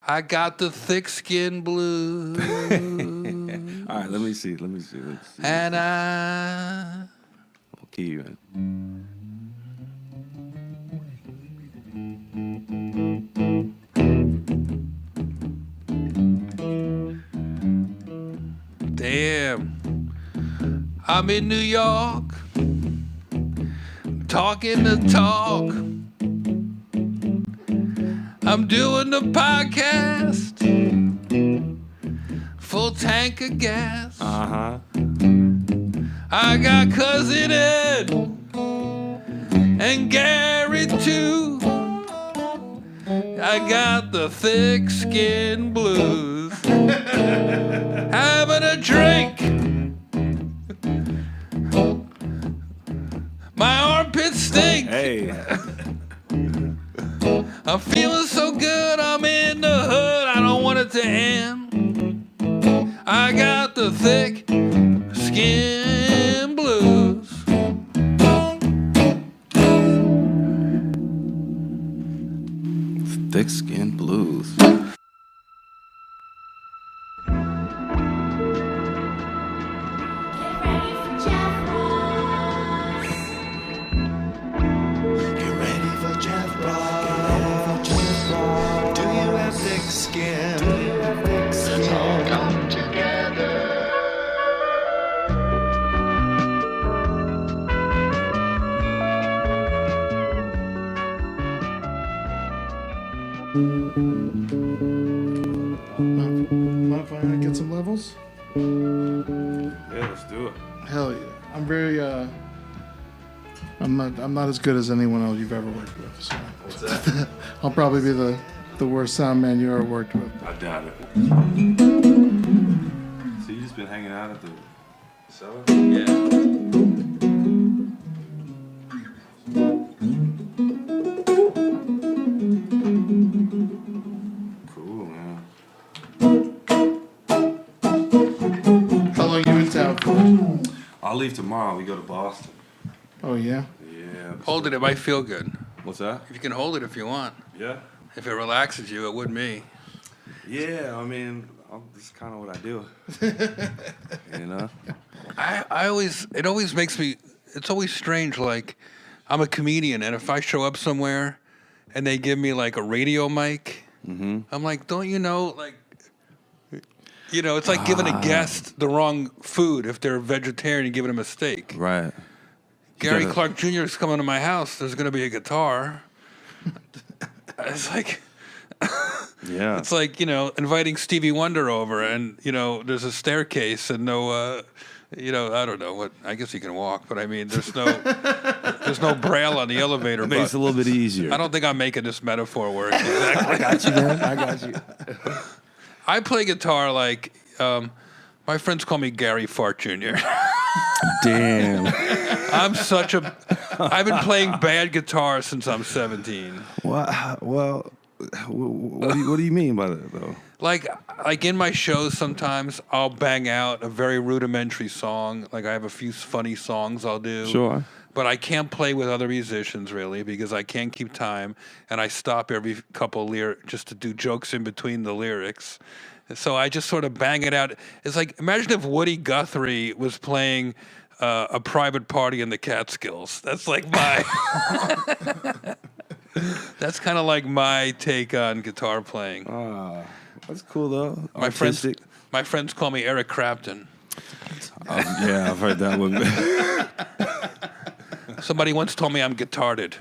I got the thick skin blues. All right, let me see. And I... I'll key you in. Damn. I'm in New York. Talking the talk. I'm doing the podcast. Full tank of gas. Uh-huh. I got Cousin Ed and Gary too. I got the thick skin blues. Having a drink. My armpits stink. Hey. I'm feeling so good, I'm in the hood, I don't want it to end. I got the thick skin blues. Thick skin blues. Mind if I get some levels? Yeah, let's do it. Hell yeah. I'm very I'm not as good as anyone else you've ever worked with. So What's that? I'll probably be the worst sound man you ever worked with. I doubt it. So you just been hanging out at the cellar? Yeah. Cool, man. How long you in town for? I'll leave tomorrow. We go to Boston. Oh yeah? Yeah. Hold it might feel good. What's that? If you can hold it if you want. Yeah. If it relaxes you, it would me. Yeah, I mean, this is kind of what I do. You know? I always, it always makes me, it's always strange, like, I'm a comedian, and if I show up somewhere and they give me, like, a radio mic, I'm like, don't you know, like, you know, it's like giving a guest the wrong food if they're a vegetarian and giving them a steak. Right. Gary Clark Jr. is coming to my house, there's going to be a guitar. It's like... Yeah. It's like, you know, inviting Stevie Wonder over and, you know, there's a staircase and no, you know, I don't know what, I guess he can walk, but I mean, there's no braille on the elevator. It makes it a little bit easier. I don't think I'm making this metaphor work exactly. I got you, man. I got you. I play guitar like, my friends call me Gary Fart Jr. Damn. I've been playing bad guitar since I'm 17. Well, what do you mean by that, though? Like in my shows, sometimes I'll bang out a very rudimentary song. Like I have a few funny songs I'll do. Sure. But I can't play with other musicians really because I can't keep time, and I stop every couple just to do jokes in between the lyrics. So I just sort of bang it out. It's like, imagine if Woody Guthrie was playing a private party in the Catskills. That's like my. That's kind of like my take on guitar playing. That's cool though. My friends call me Eric Clapton. Yeah, I've heard that one. Somebody once told me I'm guitarded.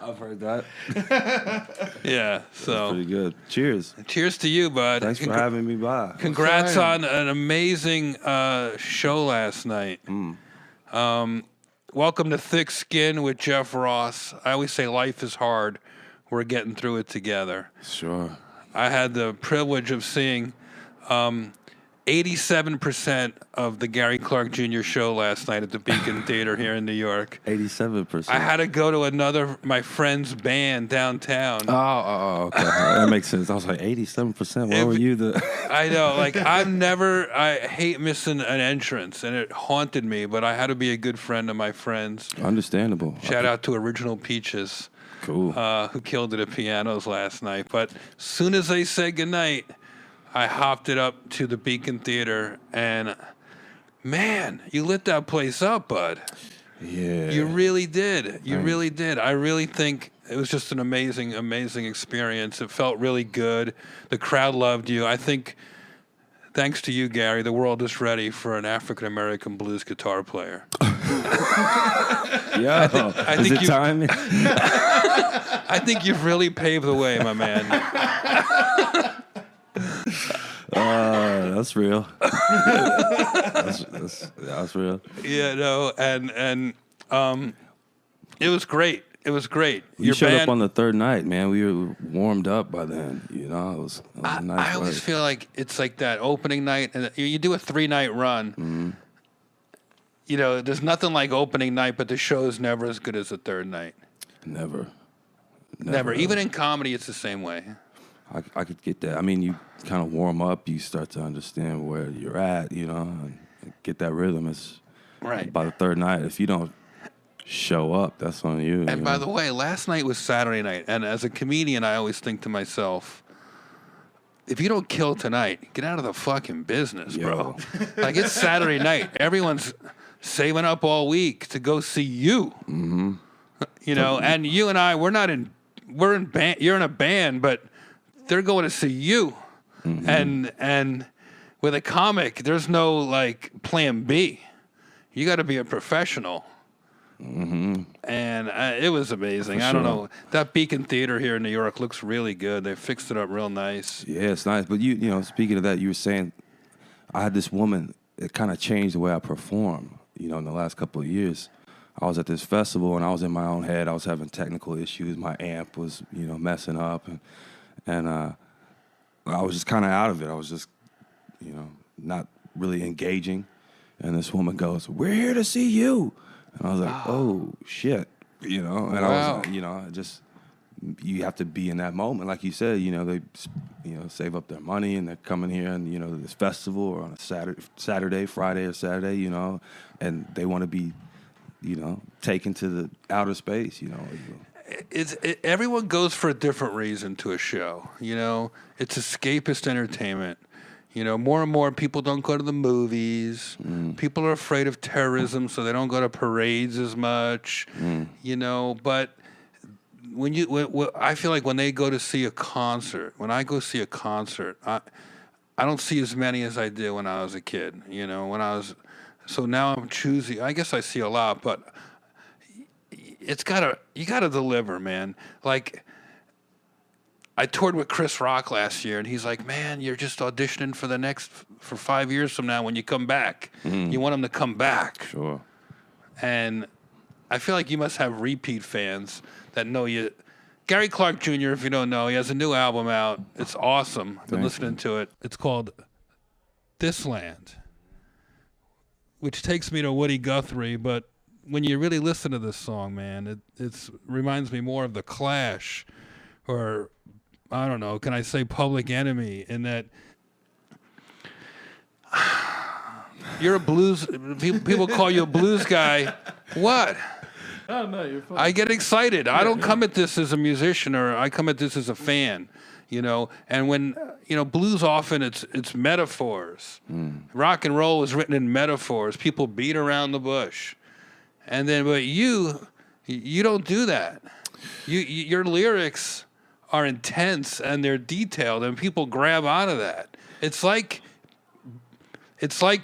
I've heard that. Yeah, so Pretty good. Cheers. cheers to you, bud. Thanks for having me by. Congrats on an amazing show last night. Welcome to Thick Skin with Jeff Ross. I always say life is hard. We're getting through it together. Sure. I had the privilege of seeing 87% of the Gary Clark Jr. show last night at the Beacon Theater here in New York. 87%. I had to go to my friend's band downtown. Oh, okay. That makes sense. I was like, 87%? Where were you? I know, like I hate missing an entrance, and it haunted me, but I had to be a good friend of my friends. Understandable. Shout out to Original Peaches. Cool. who killed it at pianos last night. But as soon as they said goodnight, I hopped it up to the Beacon Theater, and man, you lit that place up, bud. Yeah. You really did. You really did. I really think it was just an amazing, amazing experience. It felt really good. The crowd loved you. I think, thanks to you, Gary, the world is ready for an African-American blues guitar player. Yeah. I Is think it time? I think you've really paved the way, my man. That's real. That's real. Yeah, no, and it was great. It was great. You showed up on the third night, man. We were warmed up by then. You know, it was a nice I always feel like it's like that opening night, and you do a 3-night run. Mm-hmm. You know, there's nothing like opening night, but the show's never as good as the third night. Never. Even in comedy, it's the same way. I could get that. I mean, you kind of warm up. You start to understand where you're at, you know, and get that rhythm. It's Right. by the third night. If you don't show up, that's on you. And by the way, last night was Saturday night, and as a comedian, I always think to myself, if you don't kill tonight, get out of the fucking business, bro. Like, it's Saturday night. Everyone's saving up all week to go see you. Mm-hmm. You know, and you and I, we're in band. You're in a band, but they're going to see you. Mm-hmm. And with a comic, there's no like plan B. You got to be a professional. Mm-hmm. And it was amazing. I don't know. That Beacon Theater here in New York looks really good. They fixed it up real nice. Yeah, it's nice. But you know, speaking of that, you were saying I had this woman. It kind of changed the way I perform. You know, in the last couple of years, I was at this festival and I was in my own head. I was having technical issues. My amp was, you know, messing up, and I was just kind of out of it. I was just, you know, not really engaging. And this woman goes, "We're here to see you." And I was like, "Oh shit," you know. And I was, you know, you have to be in that moment, like you said. You know, they, you know, save up their money and they're coming here and, you know, this festival or on a Saturday, Friday or Saturday, you know, and they want to be, you know, taken to the outer space, you know. Everyone goes for a different reason to a show. You know, it's escapist entertainment. You know, more and more people don't go to the movies. People are afraid of terrorism, so they don't go to parades as much. You know, but I feel like when they go to see a concert, when I go see a concert, I don't see as many as I did when I was a kid. You know, so now I'm choosy. I guess I see a lot, but you gotta deliver, man. Like, I toured with Chris Rock last year, and he's like, "Man, you're just auditioning for 5 years from now when you come back. You want him to come back." Sure. And I feel like you must have repeat fans that know you. Gary Clark Jr., if you don't know, he has a new album out. It's awesome. I've been listening to it. It's called This Land, which takes me to Woody Guthrie, but when you really listen to this song, man, it reminds me more of The Clash, or I don't know, can I say Public Enemy, in that you're a blues, people call you a blues guy. What? Oh, no, you're fine. I get excited. I don't come at this as a musician, or I come at this as a fan, you know. And when, you know, blues often it's metaphors. Rock and roll is written in metaphors. People beat around the bush. And then, but you don't do that. Your lyrics are intense and they're detailed, and people grab onto that. It's like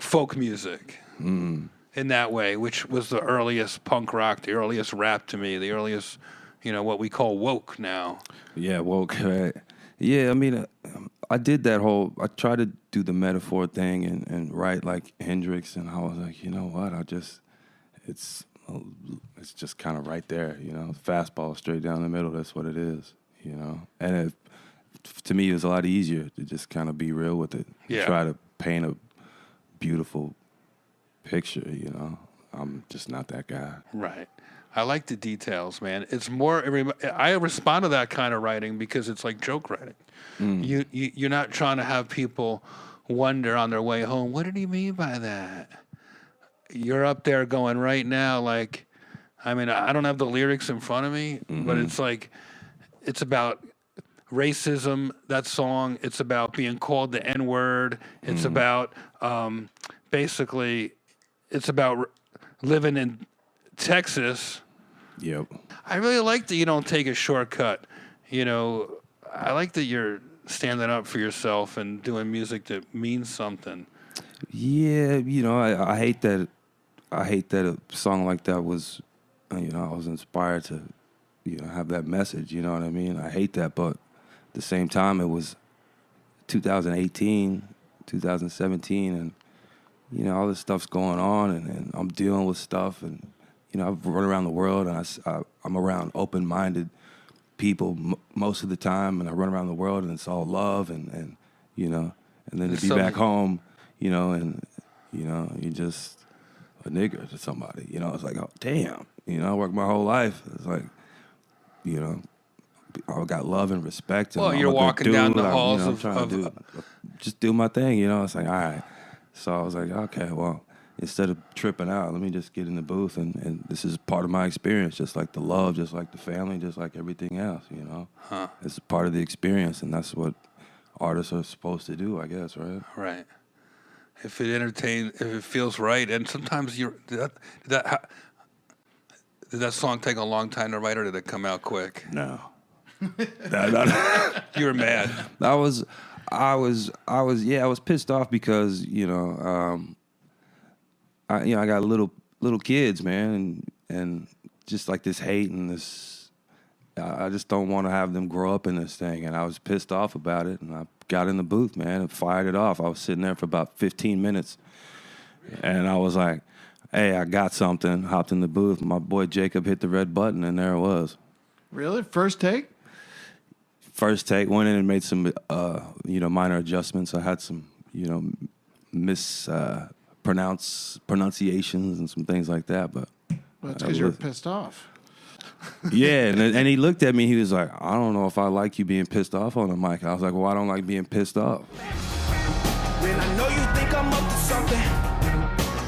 folk music in that way, which was the earliest punk rock, the earliest rap to me, the earliest, you know, what we call woke now. Yeah, woke. Yeah, I mean, I did that whole. I tried to do the metaphor thing and write like Hendrix, and I was like, you know what? It's just kind of right there, you know, fastball straight down the middle. That's what it is, you know. And to me, it was a lot easier to just kind of be real with it. Yeah. Try to paint a beautiful picture, you know. I'm just not that guy. Right. I like the details, man. It's more. I respond to that kind of writing because it's like joke writing. You're not trying to have people wonder on their way home, what did he mean by that? You're up there going right now, like, I mean, I don't have the lyrics in front of me, but it's like, it's about racism, that song. It's about being called the N-word. It's about, basically, it's about living in Texas. Yep. I really like that you don't take a shortcut. You know, I like that you're standing up for yourself and doing music that means something. Yeah, you know, I hate that. I hate that a song like that was, you know, I was inspired to, you know, have that message. You know what I mean? I hate that, but at the same time, it was 2018, 2017, and you know, all this stuff's going on, and I'm dealing with stuff, and you know, I've run around the world, and I'm around open-minded people most of the time, and I run around the world, and it's all love, and you know, and then to be back home, you know, and you know, you just a nigger to somebody, you know, it's like, oh damn, you know, I worked my whole life, it's like, you know, I got love and respect. And well, you're walking down the halls I'm trying to just do my thing, you know. It's like, all right. So I was like, okay, well, instead of tripping out, let me just get in the booth, and this is part of my experience, just like the love, just like the family, just like everything else, you know. It's part of the experience, and that's what artists are supposed to do, I guess, right? Right. If it feels right, and sometimes did that song take a long time to write, or did it come out quick? No. You were mad. I was pissed off because, you know, I got little kids, man, and just like this hate and this, I just don't want to have them grow up in this thing, and I was pissed off about it, and I got in the booth, man, and fired it off. I was sitting there for about 15 minutes, and I was like, hey, I got something, hopped in the booth, my boy Jacob hit the red button, and there it was. Really? First take? First take, went in and made some, you know, minor adjustments. I had some, you know, pronunciations and some things like that. But Well, that's because you were pissed off. yeah, and he looked at me. He was like, I don't know if I like you being pissed off on the mic. I was like, well, I don't like being pissed off. When I know you think I'm up to something,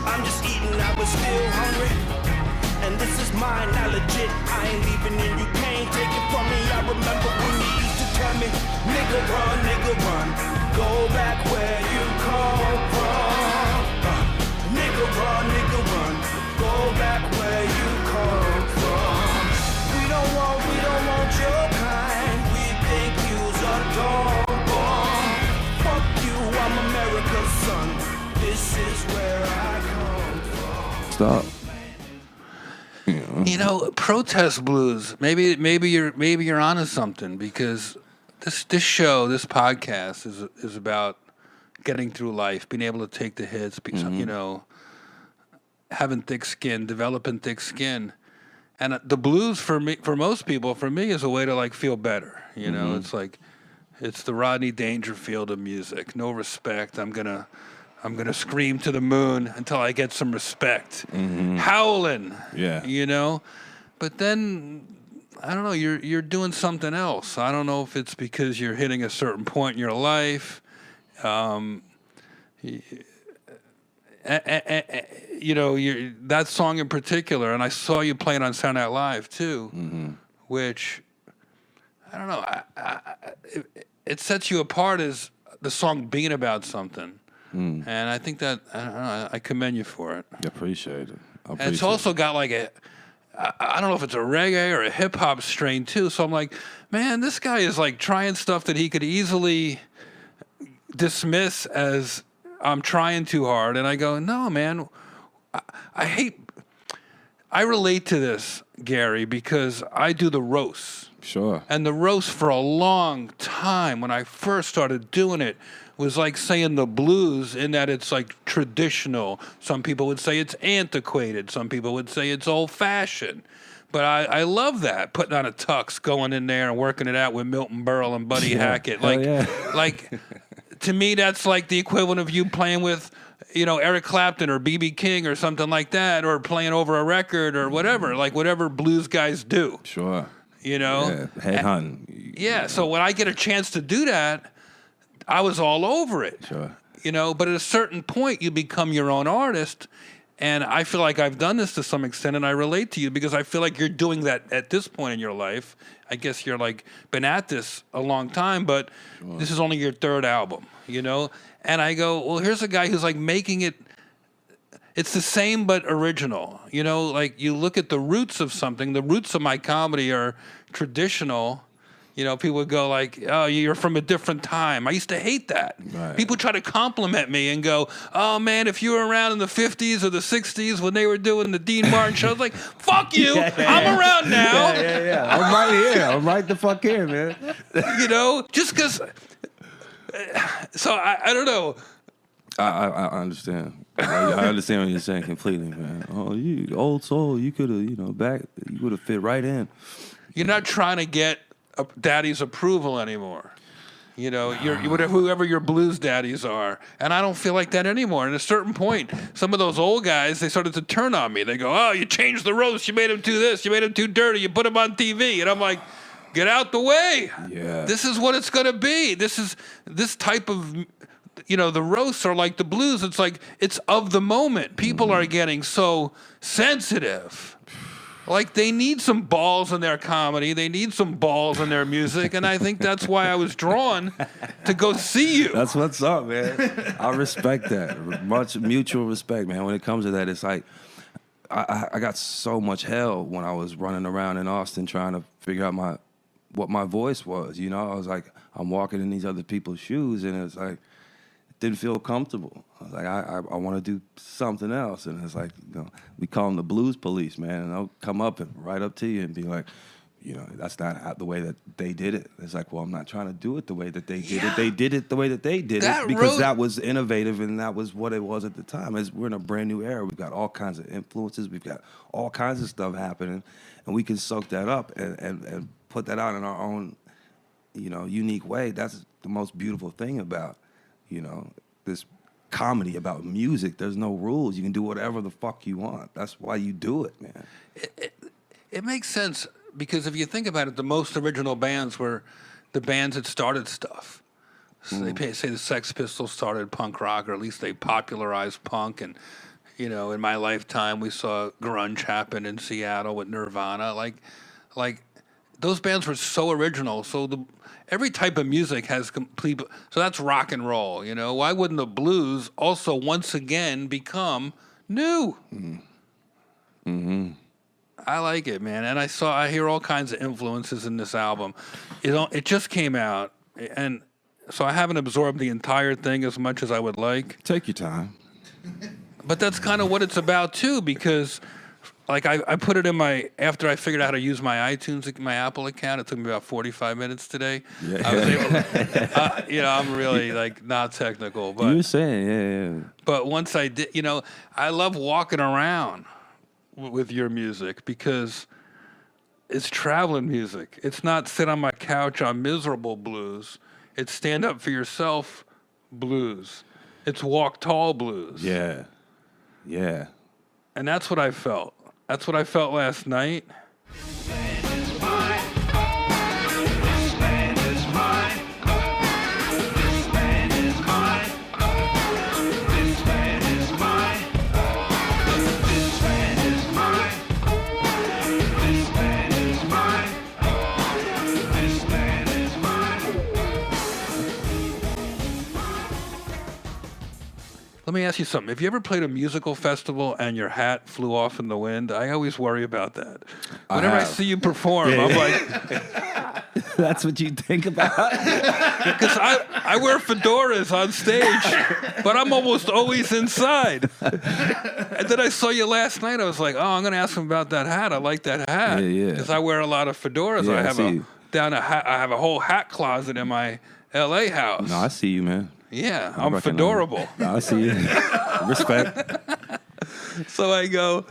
I'm just eating, I was still hungry. And this is mine, not legit. I ain't leaving and you can't take it from me. I remember when you used to tell me, nigga run, go back where you come from. Nigga run, go back where you come from. We don't want your kind. We think you's a dog. Fuck you, I'm America's son. This is where I come from. Stop. You know, protest blues. Maybe you're onto something, because this podcast is about getting through life, being able to take the hits, you know, having thick skin, developing thick skin, and the blues for most people, for me, is a way to like feel better. You know, it's like it's the Rodney Dangerfield of music. No respect. I'm gonna scream to the moon until I get some respect. Howling. Yeah. You know? But then, I don't know, you're doing something else. I don't know if it's because you're hitting a certain point in your life. You know, that song in particular, and I saw you playing on Sound Out Live too, which, I don't know, it sets you apart as the song being about something. And I think that, I don't know, I commend you for it. I appreciate it. And it's also got like I don't know if it's a reggae or a hip hop strain too. So I'm like, man, this guy is like trying stuff that he could easily dismiss as I'm trying too hard. And I go, no, man, I relate to this, Gary, because I do the roasts. Sure. And the roast for a long time, when I first started doing it, was like saying the blues, in that it's like traditional. Some people would say it's antiquated. Some people would say it's old-fashioned. But I love that, putting on a tux, going in there and working it out with Milton Berle and Buddy Hackett. Like, to me, that's like the equivalent of you playing with, you know, Eric Clapton or B.B. King or something like that, or playing over a record or whatever, like whatever blues guys do. Sure. You know? Yeah, headhunting. Yeah, so when I get a chance to do that, I was all over it. Sure. You know, but at a certain point, you become your own artist, And I feel like I've done this to some extent, and I relate to you because I feel like you're doing that at this point in your life. I guess you're like been at this a long time, but this is only your third album, you know? And I go, well, here's a guy who's like making it, it's the same but original. You know, like you look at the roots of something, the roots of my comedy are traditional. You know, people would go like, oh, you're from a different time. I used to hate that. Right. People try to compliment me and go, oh, man, if you were around in the 50s or the 60s when they were doing the Dean Martin show, I was like, fuck you. I'm around now. Yeah. I'm right here. I'm right the fuck here, man. You know, just because. So I don't know. I understand. I understand what you're saying completely, man. Oh, you old soul. You could have, you would have fit right in. You're not trying to get daddy's approval anymore. You know, you're whoever your blues daddies are. And I don't feel like that anymore. And at a certain point, some of those old guys, they started to turn on me. They go, oh, you changed the roast. You made him do this. You made him too dirty. You put him on TV. And I'm like, get out the way. Yeah. This is what it's going to be. This is this type of, you know, the roasts are like the blues. It's like, it's of the moment. People are getting so sensitive. Like, they need some balls in their comedy. They need some balls in their music. And I think that's why I was drawn to go see you. That's what's up, man. I respect that. Much mutual respect, man. When it comes to that, it's like, I got so much hell when I was running around in Austin trying to figure out what my voice was. You know, I was like, I'm walking in these other people's shoes, and it's like, didn't feel comfortable. I was like, I want to do something else. And it's like, you know, we call them the blues police, man. And they'll come up and right up to you and be like, you know, that's not the way that they did it. It's like, well, I'm not trying to do it the way that they did it. They did it the way that they did it because that was innovative and that was what it was at the time. We're in a brand new era. We've got all kinds of influences. We've got all kinds of stuff happening. And we can soak that up and put that out in our own, you know, unique way. That's the most beautiful thing about, you know, this comedy about music. There's no rules. You can do whatever the fuck you want. That's why you do it, man. It makes sense because if you think about it, the most original bands were the bands that started stuff. So they say the Sex Pistols started punk rock, or at least they popularized punk. And, you know, in my lifetime, we saw grunge happen in Seattle with Nirvana. Like those bands were so original. So every type of music has complete. So that's rock and roll. You know, why wouldn't the blues also once again become new? Mm-hmm. I like it, man, and I hear all kinds of influences in this album. It just came out, and so I haven't absorbed the entire thing as much as I would like. Take your time. But that's kind of what it's about too, because. Like, I put it in after I figured out how to use my iTunes, my Apple account, it took me about 45 minutes today. Yeah. I was able you know, I'm really, like, not technical. But, you were saying, yeah. But once I did, you know, I love walking around with your music because it's traveling music. It's not sit on my couch on miserable blues. It's stand up for yourself blues. It's walk tall blues. Yeah. Yeah. And that's what I felt. That's what I felt last night. Let me ask you something. Have you ever played a musical festival and your hat flew off in the wind? I always worry about that. Whenever I see you perform, I'm like... That's what you think about? Because I wear fedoras on stage, but I'm almost always inside. And then I saw you last night. I was like, oh, I'm going to ask him about that hat. I like that hat. Yeah. Because I wear a lot of fedoras. Yeah, I have a whole hat closet in my L.A. house. No, I see you, man. Yeah, I'm fedorable. I see you. Respect. So I go,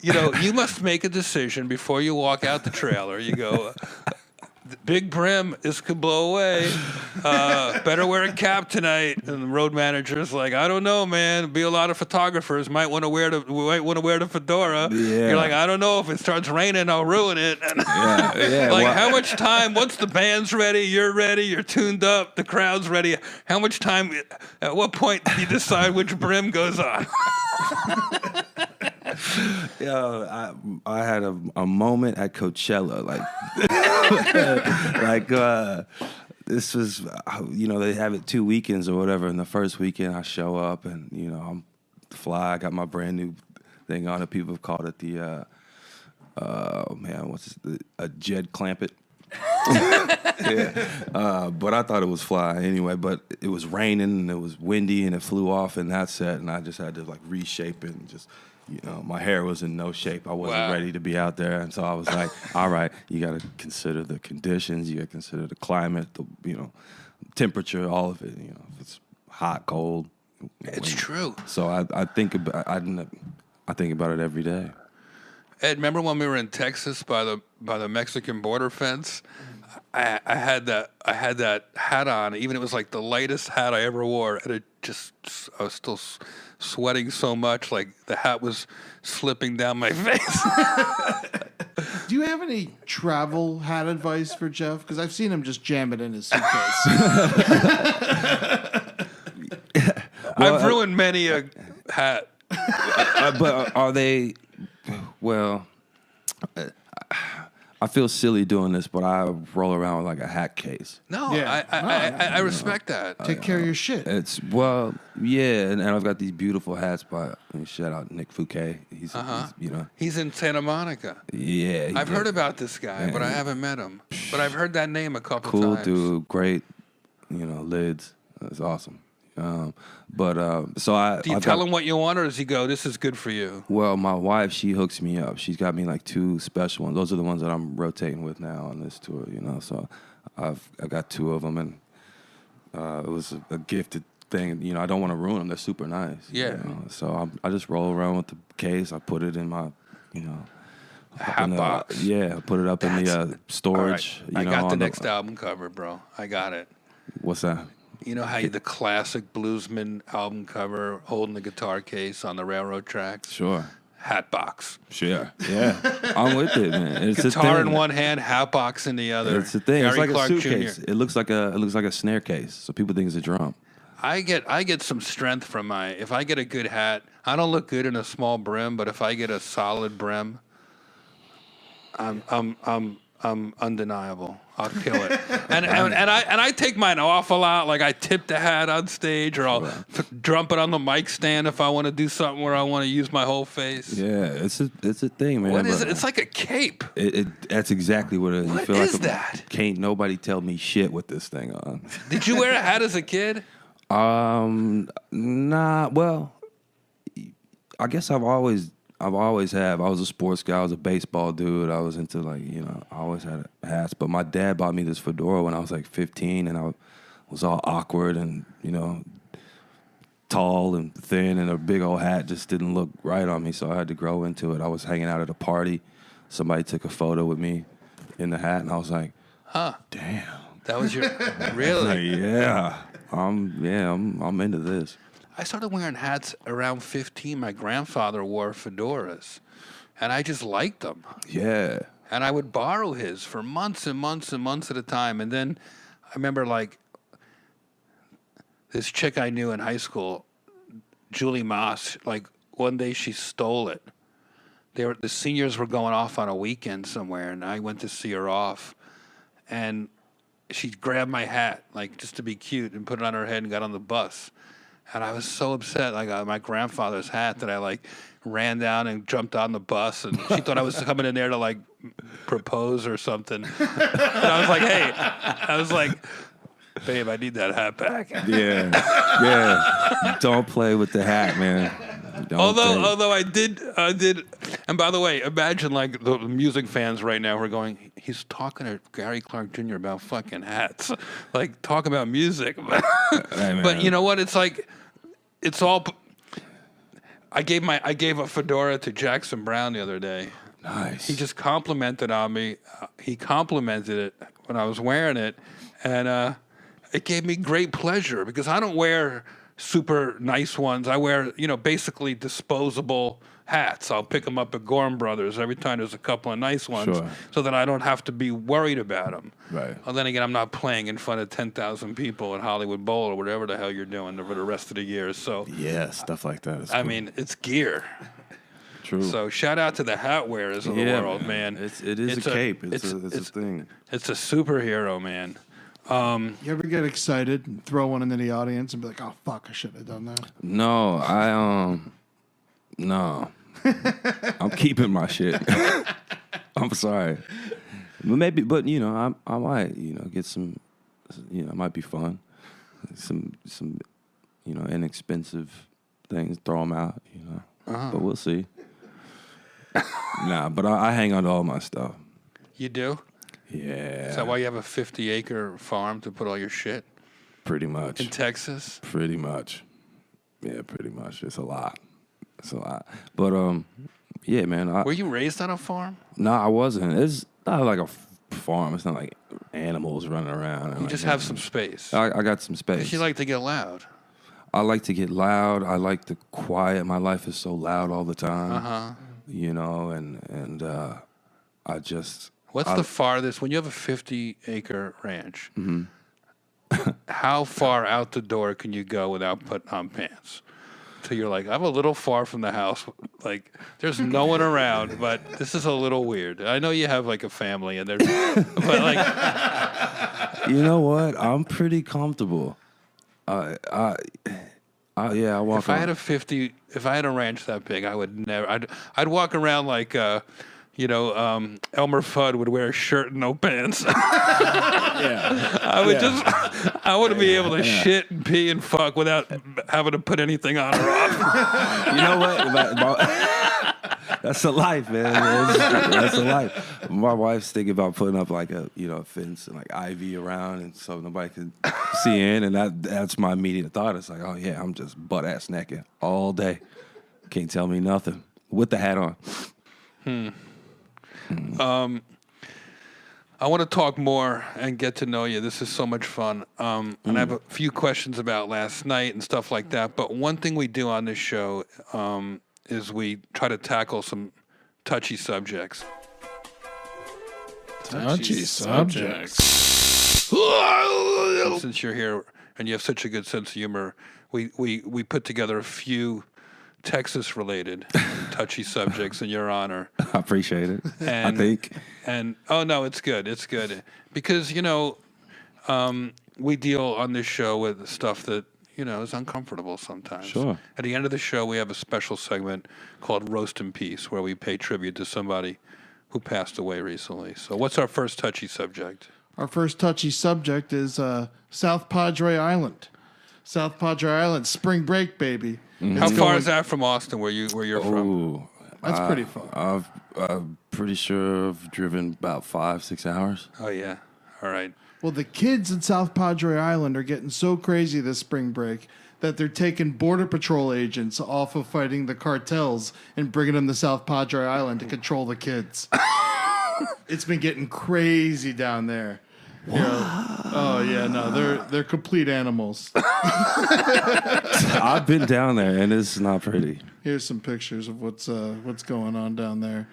you know, you must make a decision before you walk out the trailer. You go, big brim, this could blow away. Better wear a cap tonight. And the road manager's like, I don't know, man. Be a lot of photographers might want to wear the fedora. Yeah. You're like, I don't know. If it starts raining, I'll ruin it. And Yeah. like, how much time? Once the band's ready, you're tuned up, the crowd's ready. How much time? At what point do you decide which brim goes on? Yo, I had a moment at Coachella, this was, they have it 2 weekends or whatever. And the first weekend I show up and, I'm fly. I got my brand new thing on it. People have called it the, a Jed Clampett. Yeah. But I thought it was fly anyway. But it was raining and it was windy and it flew off in that set. And I just had to reshape it and just, my hair was in no shape. I wasn't ready to be out there. And so I was like, all right, you got to consider the conditions. You got to consider the climate, the, temperature, all of it. If it's hot, cold. It's true. So I think about it every day. Ed, remember when we were in Texas by the Mexican border fence? I had that hat on, even it was like the lightest hat I ever wore, and I was still sweating so much, like the hat was slipping down my face. Do you have any travel hat advice for Jeff? Because I've seen him just jam it in his suitcase. I've ruined many a hat. But are they? Well, I feel silly doing this, but I roll around with like a hat case. No, yeah. I respect that. Take care of your shit. And I've got these beautiful hats by, shout out Nick Fouquet. He's in Santa Monica. Yeah. I've heard about this guy, but I haven't met him. But I've heard that name a couple cool times. Cool dude, great, lids. That's awesome. Do you tell him what you want, or does he go, this is good for you? Well, my wife, she hooks me up. She's got me like 2 special ones. Those are the ones that I'm rotating with now on this tour, So I got 2 of them, and it was a gifted thing. I don't want to ruin them. They're super nice. Yeah. So I just roll around with the case. I put it in my, hat box. I put it up in the storage. Right. I got the next album cover, bro. I got it. What's that? You know how the classic bluesman album cover, holding the guitar case on the railroad tracks? Sure. Hat box. Sure. Yeah. I'm with it, man. It's guitar in one hand, hat box in the other. It's the thing. Gary it's like Clark a suitcase. Jr. It looks like a snare case, so people think it's a drum. I get some strength from if I get a good hat. I don't look good in a small brim, but if I get a solid brim, I'm undeniable. I'll kill it. And I take mine off a lot. Like I tip the hat on stage, or I'll dump it on the mic stand if I want to do something where I want to use my whole face. Yeah, it's a thing, man. What is it? It's like a cape. That's exactly what it is. What you feel is like that? Can't nobody tell me shit with this thing on. Did you wear a hat as a kid? Nah. Well, I guess I've always have. I was a sports guy. I was a baseball dude. I was into I always had hats. But my dad bought me this fedora when I was like 15, and I was all awkward and tall and thin, and a big old hat just didn't look right on me. So I had to grow into it. I was hanging out at a party. Somebody took a photo with me in the hat, and I was like, damn. That was your really? Yeah. I'm into this. I started wearing hats around 15. My grandfather wore fedoras, and I just liked them. Yeah. And I would borrow his for months and months and months at a time. And then I remember, this chick I knew in high school, Julie Moss, one day she stole it. The seniors were going off on a weekend somewhere, and I went to see her off. And she grabbed my hat, just to be cute, and put it on her head and got on the bus. And I was so upset. I got my grandfather's hat that I ran down and jumped on the bus, and she thought I was coming in there to propose or something. And I was like, babe, I need that hat back. Yeah. Don't play with the hat, man. Although I did, and by the way, imagine the music fans right now who are going, he's talking to Gary Clark Jr. about fucking hats, talk about music. Hey, but you know what? It's all. I gave a fedora to Jackson Browne the other day. Nice. He just complimented on me. He complimented it when I was wearing it, and it gave me great pleasure because I don't wear super nice ones. I wear, basically disposable hats. I'll pick them up at Gorham Brothers every time there's a couple of nice ones, so that I don't have to be worried about them. Right. Well, then again, I'm not playing in front of 10,000 people at Hollywood Bowl or whatever the hell you're doing for the rest of the year. So yeah, stuff like that. I mean, it's gear. True. So shout out to the hat wearers of the world, man. It is a cape. It's a thing. It's a superhero, man. You ever get excited and throw one into the audience and be like, "Oh fuck, I should have done that"? No, no. I'm keeping my shit. I'm sorry, but I might, get some, it might be fun, some, inexpensive things, throw them out, but we'll see. Nah, but I hang on to all my stuff. You do? Yeah. Is that why you have a 50-acre farm to put all your shit? Pretty much. In Texas? Pretty much. Yeah, pretty much. It's a lot. But, yeah, man. Were you raised on a farm? No, I wasn't. It's not like a farm. It's not like animals running around. You just have some space. I got some space. 'Cause you like to get loud. I like to get loud. I like the quiet. My life is so loud all the time. Uh-huh. And I just... What's the farthest, when you have a 50-acre ranch, how far out the door can you go without putting on pants? So you're like, I'm a little far from the house. Like, there's no one around, but this is a little weird. I know you have, like, a family, and there's... but, like... You know what? I'm pretty comfortable. I walk If I around. if I had a ranch that big, I would never... I'd walk around like... Elmer Fudd would wear a shirt and no pants. I would I wouldn't be able to shit and pee and fuck without having to put anything on or off. You know what? That's a life, man. That's a life. My wife's thinking about putting up like a fence and like ivy around, and so nobody can see in. And that's my immediate thought. It's like, oh yeah, I'm just butt ass naked all day. Can't tell me nothing with the hat on. I want to talk more and get to know you. This is so much fun. And I have a few questions about last night and stuff like that. But one thing we do on this show is we try to tackle some touchy subjects. Touchy subjects. Since you're here and you have such a good sense of humor, we put together a few Texas-related touchy subjects in your honor. I appreciate it. And, I think. And oh no, it's good. It's good because we deal on this show with stuff that is uncomfortable sometimes. Sure. At the end of the show, we have a special segment called Roast in Peace, where we pay tribute to somebody who passed away recently. So, what's our first touchy subject? Our first touchy subject is South Padre Island. South Padre Island, spring break, baby. How far is that from Austin, where you're from? Ooh, That's pretty far. I'm pretty sure I've driven about 5-6 hours. Oh yeah, all right. Well, the kids in South Padre Island are getting so crazy this spring break that they're taking Border Patrol agents off of fighting the cartels and bringing them to South Padre Island to control the kids. It's been getting crazy down there. Oh yeah, no, they're complete animals. I've been down there, and it's not pretty. Here's some pictures of what's going on down there.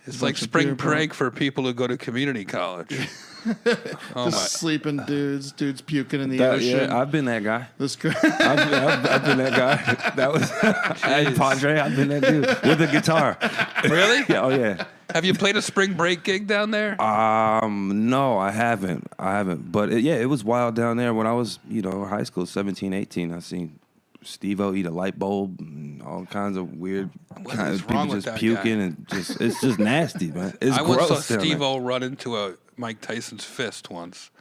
It's like spring break for people who go to community college. Oh my! Sleeping dudes puking in the ocean. Yeah, I've been that guy. This guy. I've been that guy. That was hey, Padre. I've been that dude with a guitar. Really? Yeah, oh yeah. Have you played a spring break gig down there? No, I haven't. But it was wild down there when I was, high school, 17, 18. I seen Steve-O eat a light bulb and all kinds of weird kinds of people just puking and it's just nasty, man. It's gross. I once saw Steve-O run into a Mike Tyson's fist once.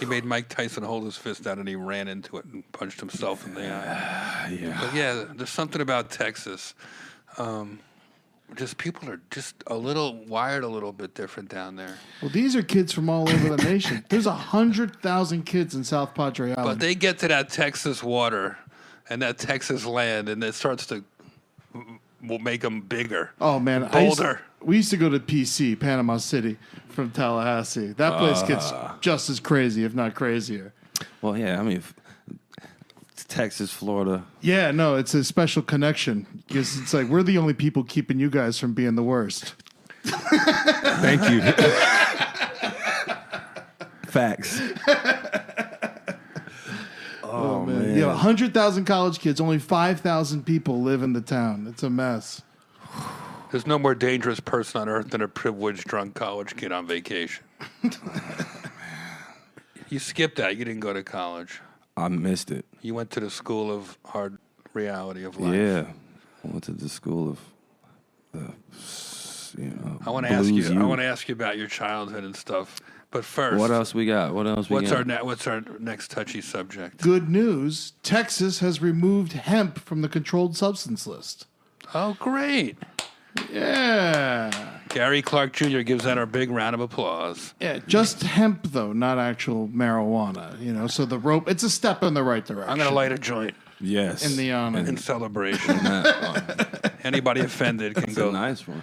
He made Mike Tyson hold his fist out and he ran into it and punched himself in the eye. Yeah. But yeah, there's something about Texas. Just people are just wired a little bit different down there. Well, these are kids from all over the nation. There's 100,000 kids in South Padre Island. But they get to that Texas water and that Texas land, and it starts to will make them bigger. Oh man, bolder. We used to go to PC, Panama City, from Tallahassee. That place gets just as crazy, if not crazier. Well, yeah, I mean, Texas, Florida. Yeah, no, it's a special connection because it's like we're the only people keeping you guys from being the worst. Thank you. Facts. Oh man. Yeah, 100,000 college kids, only 5,000 people live in the town. It's a mess. There's no more dangerous person on earth than a privileged drunk college kid on vacation. You skipped that. You didn't go to college. I missed it. You went to the school of hard reality of life. Yeah, I went to the school of, I want to ask you. I want to ask you about your childhood and stuff. But first, what else we got? What's our next touchy subject? Good news. Texas has removed hemp from the controlled substance list. Oh, great. Yeah. Gary Clark Jr. gives that our big round of applause. Yeah, just hemp, though, not actual marijuana. You know, so the rope, it's a step in the right direction. I'm going to light a joint. Yes. In the honor. In celebration. Anybody offended can go. A nice one.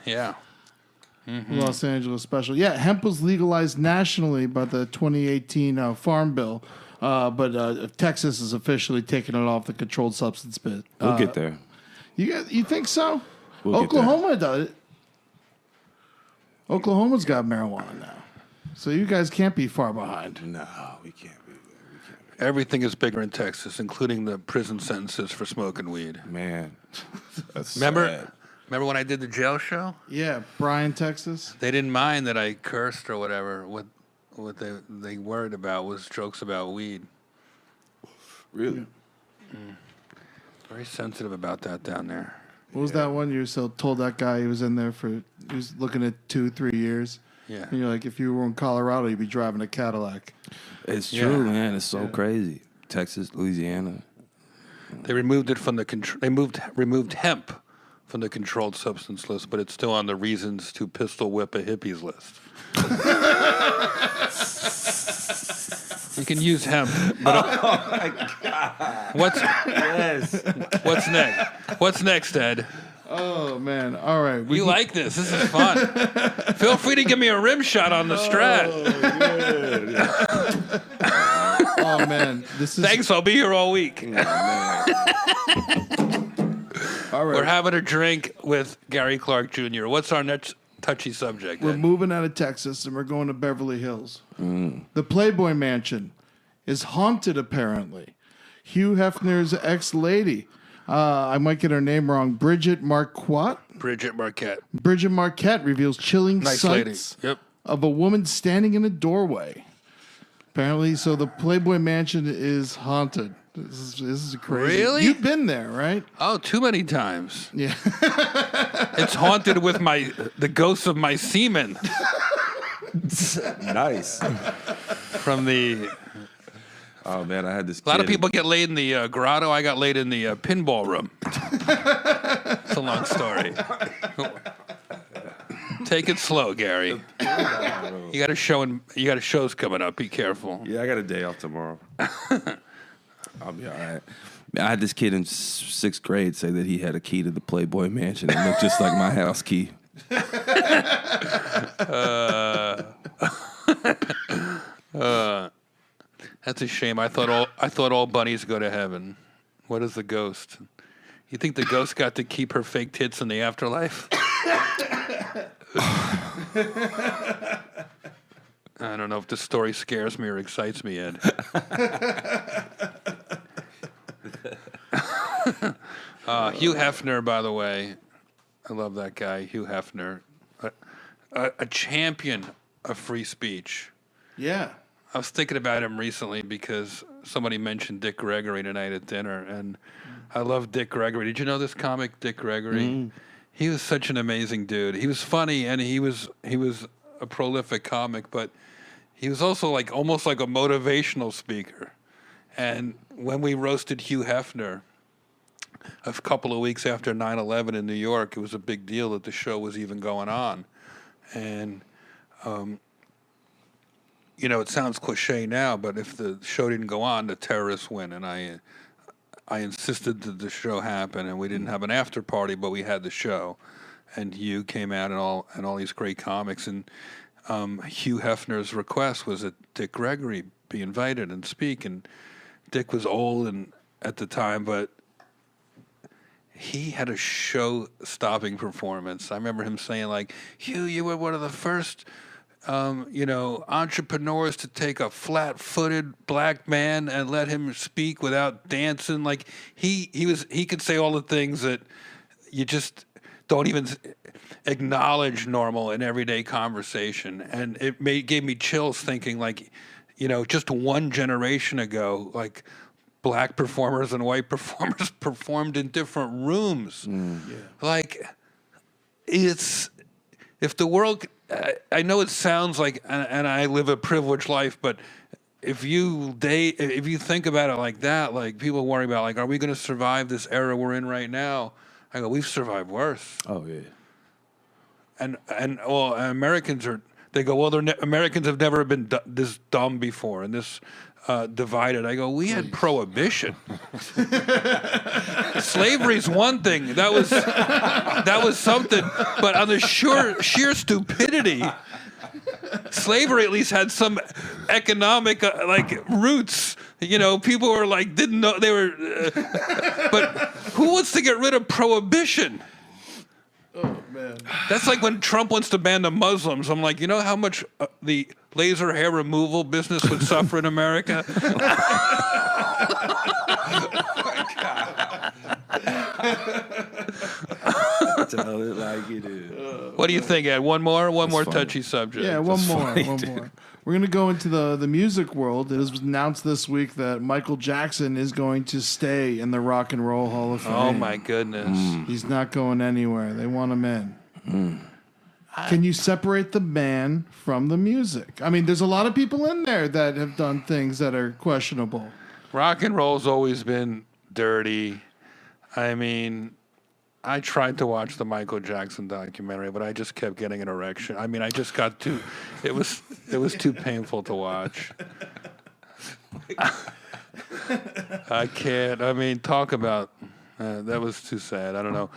Yeah. Mm-hmm. Los Angeles special. Yeah, hemp was legalized nationally by the 2018 Farm Bill, but Texas is officially taking it off the controlled substance bit. We'll get there. You think so? We'll Oklahoma does it. Oklahoma's got marijuana now, so you guys can't be far behind. No, we can't be. Everything is bigger in Texas, including the prison sentences for smoking weed. Man, that's Remember sad. when I did the jail show? Yeah, Bryan, Texas. They didn't mind that I cursed or whatever. What they worried about was jokes about weed. Really? Very sensitive about that down there. What was that one you told that guy he was in there he was looking at 2-3 years? Yeah. And you're like, if you were in Colorado, you'd be driving a Cadillac. It's true, man. It's so crazy. Texas, Louisiana. They removed it from the removed hemp from the controlled substance list, but it's still on the reasons to pistol whip a hippies list. You can use hemp. But Oh my God! What's next? What's next, Ed? Oh man! All right, We like this. This is fun. Feel free to give me a rim shot on the strat. Oh man, this is. Thanks. I'll be here all week. All right, We're having a drink with Gary Clark Jr. What's our next touchy subject? We're Ed? moving out of Texas and we're going to Beverly Hills. The Playboy Mansion is haunted, apparently. Hugh Hefner's ex-lady, I might get her name wrong, Bridget Marquardt. Bridget Marquette. Bridget Marquette reveals chilling Nice lady. sights Yep. of a woman standing in a doorway. Apparently, so the Playboy Mansion is haunted. This is crazy. Really? You've been there, right? Oh, too many times. Yeah. It's haunted with the ghosts of my semen Nice. from the. Oh, man, I had this A lot of people get laid in the grotto. I got laid in the pinball room. It's a long story. Take it slow, Gary. You got shows coming up. Be careful. Yeah, I got a day off tomorrow. I'll be all right. I had this kid in 6th grade say that he had a key to the Playboy Mansion. It looked just like my house key. That's a shame. I thought all bunnies go to heaven. What is the ghost? You think the ghost got to keep her fake tits in the afterlife? I don't know if this story scares me or excites me, Ed. Hugh Hefner, by the way, I love that guy, Hugh Hefner, a champion of free speech. Yeah. I was thinking about him recently because somebody mentioned Dick Gregory tonight at dinner, and I love Dick Gregory. Did you know this comic, Dick Gregory? He was such an amazing dude. He was funny, and he was a prolific comic, but he was also almost like a motivational speaker. And when we roasted Hugh Hefner a couple of weeks after 9/11 in New York, it was a big deal that the show was even going on. And it sounds cliche now, but if the show didn't go on, the terrorists win. And I insisted that the show happen, and we didn't have an after party, but we had the show. And Hugh came out and all these great comics. And Hugh Hefner's request was that Dick Gregory be invited and speak. And Dick was old at the time, but he had a show-stopping performance. I remember him saying, Hugh, you were one of the first entrepreneurs to take a flat-footed black man and let him speak without dancing. He could say all the things that don't even acknowledge normal in everyday conversation. And it gave me chills thinking, like, you know, just one generation ago, like, black performers and white performers performed in different rooms. Like, it's, if the world, I know it sounds like, and I live a privileged life, but if you think about it like that, like, people worry about, like, are we going to survive this era we're in right now? I go, we've survived worse. Oh yeah. And well, Americans are. They go, well, Americans have never been this dumb before and this divided. I go, we had prohibition. Slavery's one thing. That was something. But on the sheer stupidity, slavery at least had some economic like roots. You know, people were like didn't know they were. But who wants to get rid of prohibition? Oh, man. That's like when Trump wants to ban the Muslims. I'm like, you know how much the laser hair removal business would suffer in America? Tell it like it is. What do you think, Ed? One more funny. touchy subject. Yeah, one funny, more. dude. We're going to go into the music world. It was announced this week that Michael Jackson is going to stay in the Rock and Roll Hall of Fame. Oh my goodness. He's not going anywhere. They want him in. Can you separate the man from the music? I mean, there's a lot of people in there that have done things that are questionable. Rock and roll's always been dirty. I mean, I tried to watch the Michael Jackson documentary, but I just kept getting an erection. I mean, I just got too. It was too painful to watch. I can't. I mean, talk about. That was too sad. I don't know.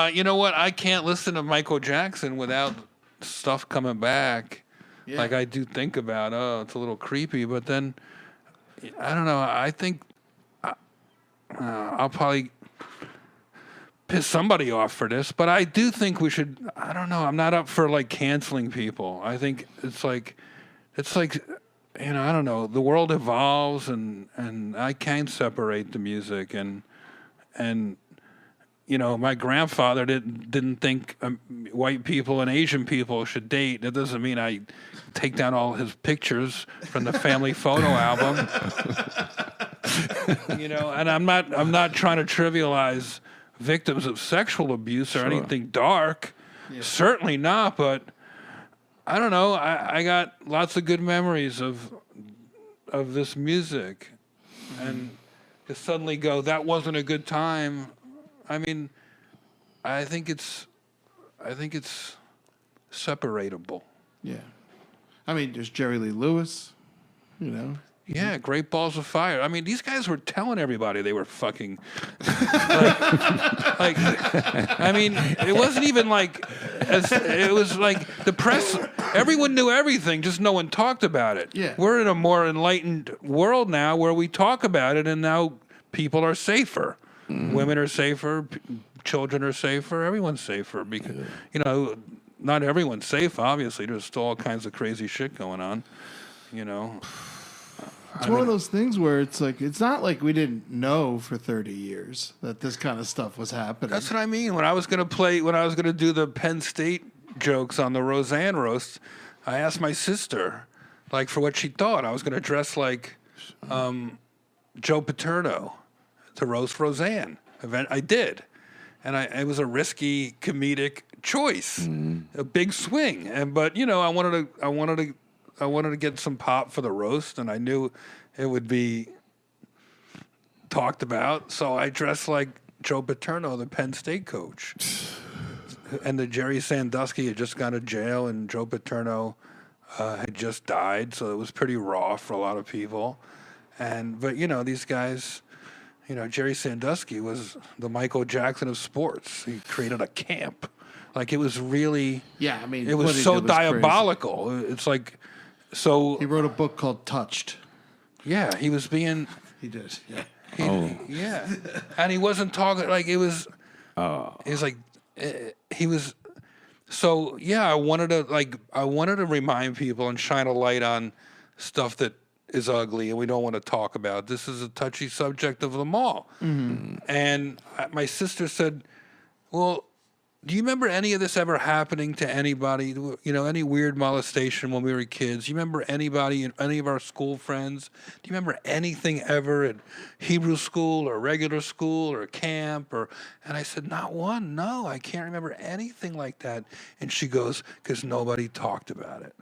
You know what? I can't listen to Michael Jackson without stuff coming back. Yeah. Like I do think about. Oh, it's a little creepy, but then I don't know. I think I'll probably piss somebody off for this, but I do think we should. I don't know. I'm not up for like canceling people. I think it's like, you know, I don't know. The world evolves, and I can separate the music, and you know, my grandfather didn't think white people and Asian people should date. That doesn't mean I take down all his pictures from the family photo album. You know, and I'm not trying to trivialize victims of sexual abuse or anything dark. Yeah. Certainly not, but I don't know. I got lots of good memories of this music, and to suddenly go, that wasn't a good time. I mean, I think it's separatable. Yeah. I mean, there's Jerry Lee Lewis, you know. Yeah, Great Balls of Fire. I mean, these guys were telling everybody they were fucking. like, I mean, it wasn't even like, it was like the press. Everyone knew everything, just no one talked about it. Yeah. We're in a more enlightened world now where we talk about it, and now people are safer. Mm-hmm. Women are safer. Children are safer. Everyone's safer because, you know, not everyone's safe. Obviously, there's still all kinds of crazy shit going on. You know. It's one of those things where it's like, it's not like we didn't know for 30 years that this kind of stuff was happening. That's what I mean. When I was going to do the Penn State jokes on the Roseanne roast, I asked my sister, like, for what she thought. I was going to dress like Joe Paterno to roast Roseanne. I did. And it was a risky comedic choice, a big swing. But, you know, I wanted to get some pop for the roast, and I knew it would be talked about. So I dressed like Joe Paterno, the Penn State coach. And the Jerry Sandusky had just gone to jail, and Joe Paterno had just died. So it was pretty raw for a lot of people. But, you know, these guys, you know, Jerry Sandusky was the Michael Jackson of sports. He created a camp. Like, it was really... Yeah, I mean... It was so diabolical. Crazy. It's like... So he wrote a book called Touched. Yeah, he was being. He did. Yeah. Yeah, and he wasn't talking like it was. He was like, he was. So yeah, I wanted to remind people and shine a light on stuff that is ugly and we don't want to talk about. This is a touchy subject of them all. Mm-hmm. And my sister said, "Well, Do you remember any of this ever happening to anybody? You know, any weird molestation when we were kids? Do you remember anybody, any of our school friends? Do you remember anything ever at Hebrew school or regular school or camp? And I said, not one. No, I can't remember anything like that. And she goes, because nobody talked about it.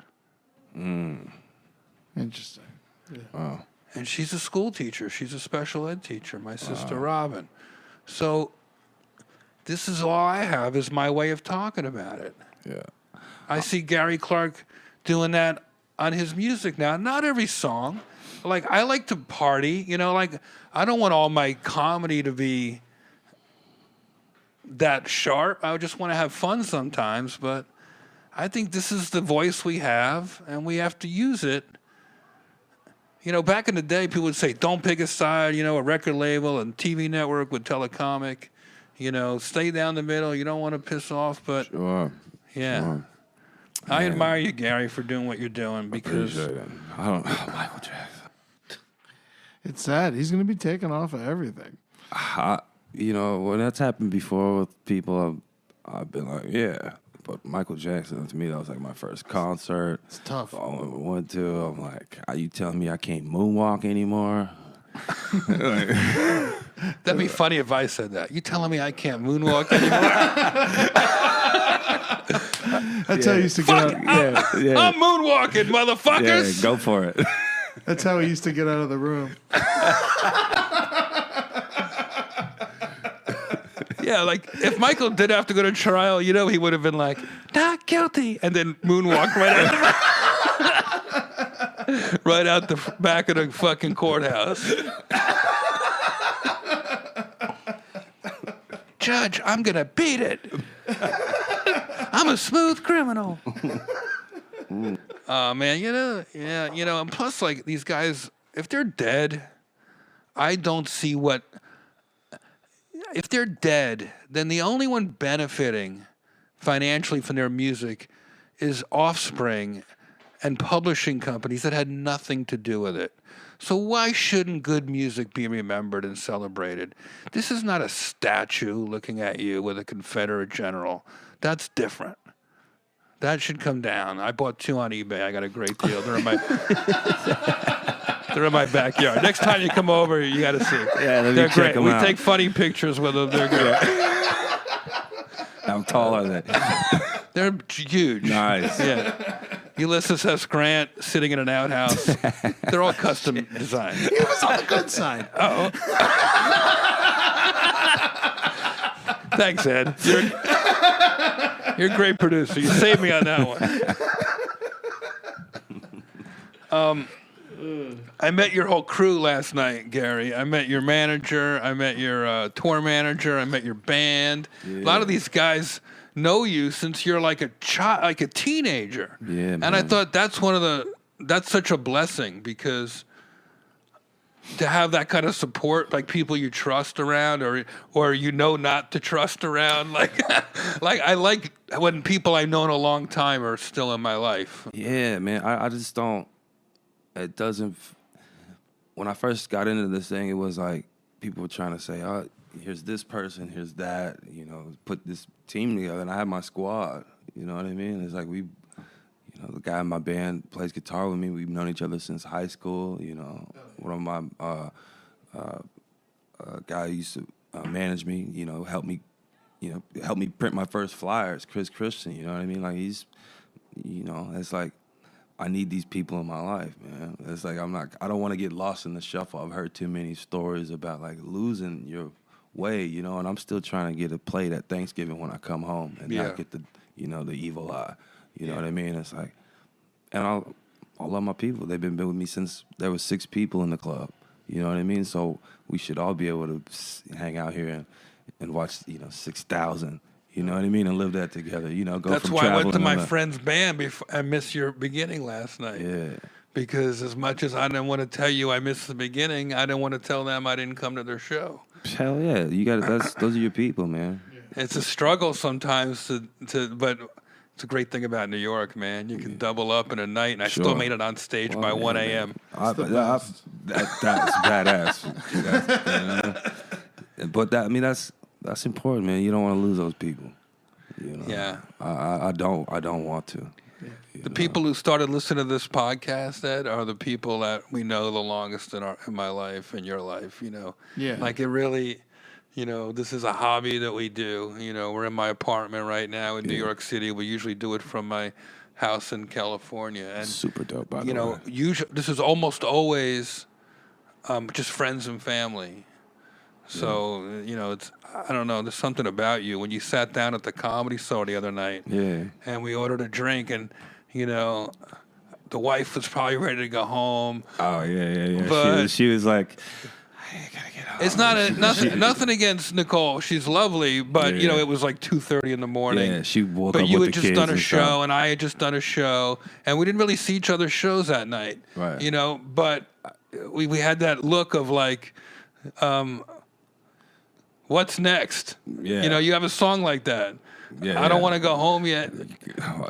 Interesting. Yeah. Wow. And she's a school teacher. She's a special ed teacher, my sister Robin. So this is all I have is my way of talking about it. Yeah. I see Gary Clark doing that on his music now. Not every song. Like, I like to party, you know, like, I don't want all my comedy to be that sharp. I just want to have fun sometimes, but I think this is the voice we have, and we have to use it. You know, back in the day, people would say, don't pick a side, you know, a record label and TV network would tell a comic, you know, stay down the middle, you don't want to piss off, but Sure. yeah. Sure. I admire you, Gary, for doing what you're doing because Appreciate it. I don't know. Michael Jackson. It's sad. He's going to be taken off of everything. You know, when that's happened before with people, I've been like, yeah. But Michael Jackson, to me, that was like my first concert. It's tough. I went to, I'm like, are you telling me I can't moonwalk anymore? that'd be funny if I said that. You telling me I can't moonwalk anymore? That's how he used to get out. I'm moonwalking, motherfuckers. Yeah, go for it. That's how he used to get out of the room. Yeah, like if Michael did have to go to trial, you know, he would have been like, not guilty, and then moonwalk right out the back of the fucking courthouse. Judge, I'm gonna beat it. I'm a smooth criminal. Man, you know, yeah, you know, and plus, like, these guys, if they're dead, I don't see what. If they're dead, then the only one benefiting financially from their music is Offspring and publishing companies that had nothing to do with it. So why shouldn't good music be remembered and celebrated? This is not a statue looking at you with a Confederate general. That's different. That should come down. I bought 2 on eBay. I got a great deal. They're in my they're in my backyard. Next time you come over, you got to see. Yeah, they're great. We take funny pictures with them. They're great. I'm taller than They're huge. Nice. Yeah. Ulysses S. Grant sitting in an outhouse. They're all custom designed. He was on the good side. Uh-oh. Thanks, Ed. You're a great producer. You saved me on that one. I met your whole crew last night, Gary. I met your manager. I met your tour manager. I met your band. Yeah. A lot of these guys know you since you're like a child, like a teenager. Yeah, man. And I thought that's that's such a blessing because to have that kind of support, like people you trust around or you know not to trust around, like I like when people I've known a long time are still in my life. Yeah, man. I just don't. It doesn't. When I first got into this thing, it was like people were trying to say, "Oh, here's this person, here's that." You know, put this team together, and I had my squad. You know what I mean? It's like the guy in my band plays guitar with me. We've known each other since high school. You know, one of my guy who used to manage me. You know, help me print my first flyers. Chris Christian. You know what I mean? Like he's, it's like. I need these people in my life, man. It's like I don't want to get lost in the shuffle. I've heard too many stories about like losing your way, you know, and I'm still trying to get a plate at Thanksgiving when I come home and not get the evil eye. You know what I mean? It's like, and I love my people. They've been with me since there was 6 people in the club. You know what I mean? So we should all be able to hang out here and watch, 6,000. You know what I mean? And live that together. You know, go That's from why I went to my traveling friend's band before I missed your beginning last night. Yeah. Because as much as I didn't want to tell you I missed the beginning, I didn't want to tell them I didn't come to their show. Hell yeah. You got those are your people, man. It's a struggle sometimes but it's a great thing about New York, man. You can double up in a night, and I still made it on stage by 1 a.m. That's badass. But that's important, man. You don't want to lose those people. You know? Yeah. I don't want to. The people who started listening to this podcast, Ed, are the people that we know the longest in my life, in your life, you know. Yeah. Like it really, you know, this is a hobby that we do. You know, we're in my apartment right now in New York City. We usually do it from my house in California. And Super dope, by the way. you know, usually this is almost always just friends and family. So, you know, I don't know, there's something about you. When you sat down at the Comedy Store the other night and we ordered a drink and, you know, the wife was probably ready to go home. Oh, yeah. But she was like, I gotta get home. It's nothing against Nicole. She's lovely, but, you know, it was like 2:30 in the morning. Yeah, she woke But up you with had the just kids done a and show, stuff. and I had just done a show, and we didn't really see each other's shows that night. Right. You know, but we had that look of like, what's next? Yeah. You know, you have a song like that. Yeah, I don't want to go home yet.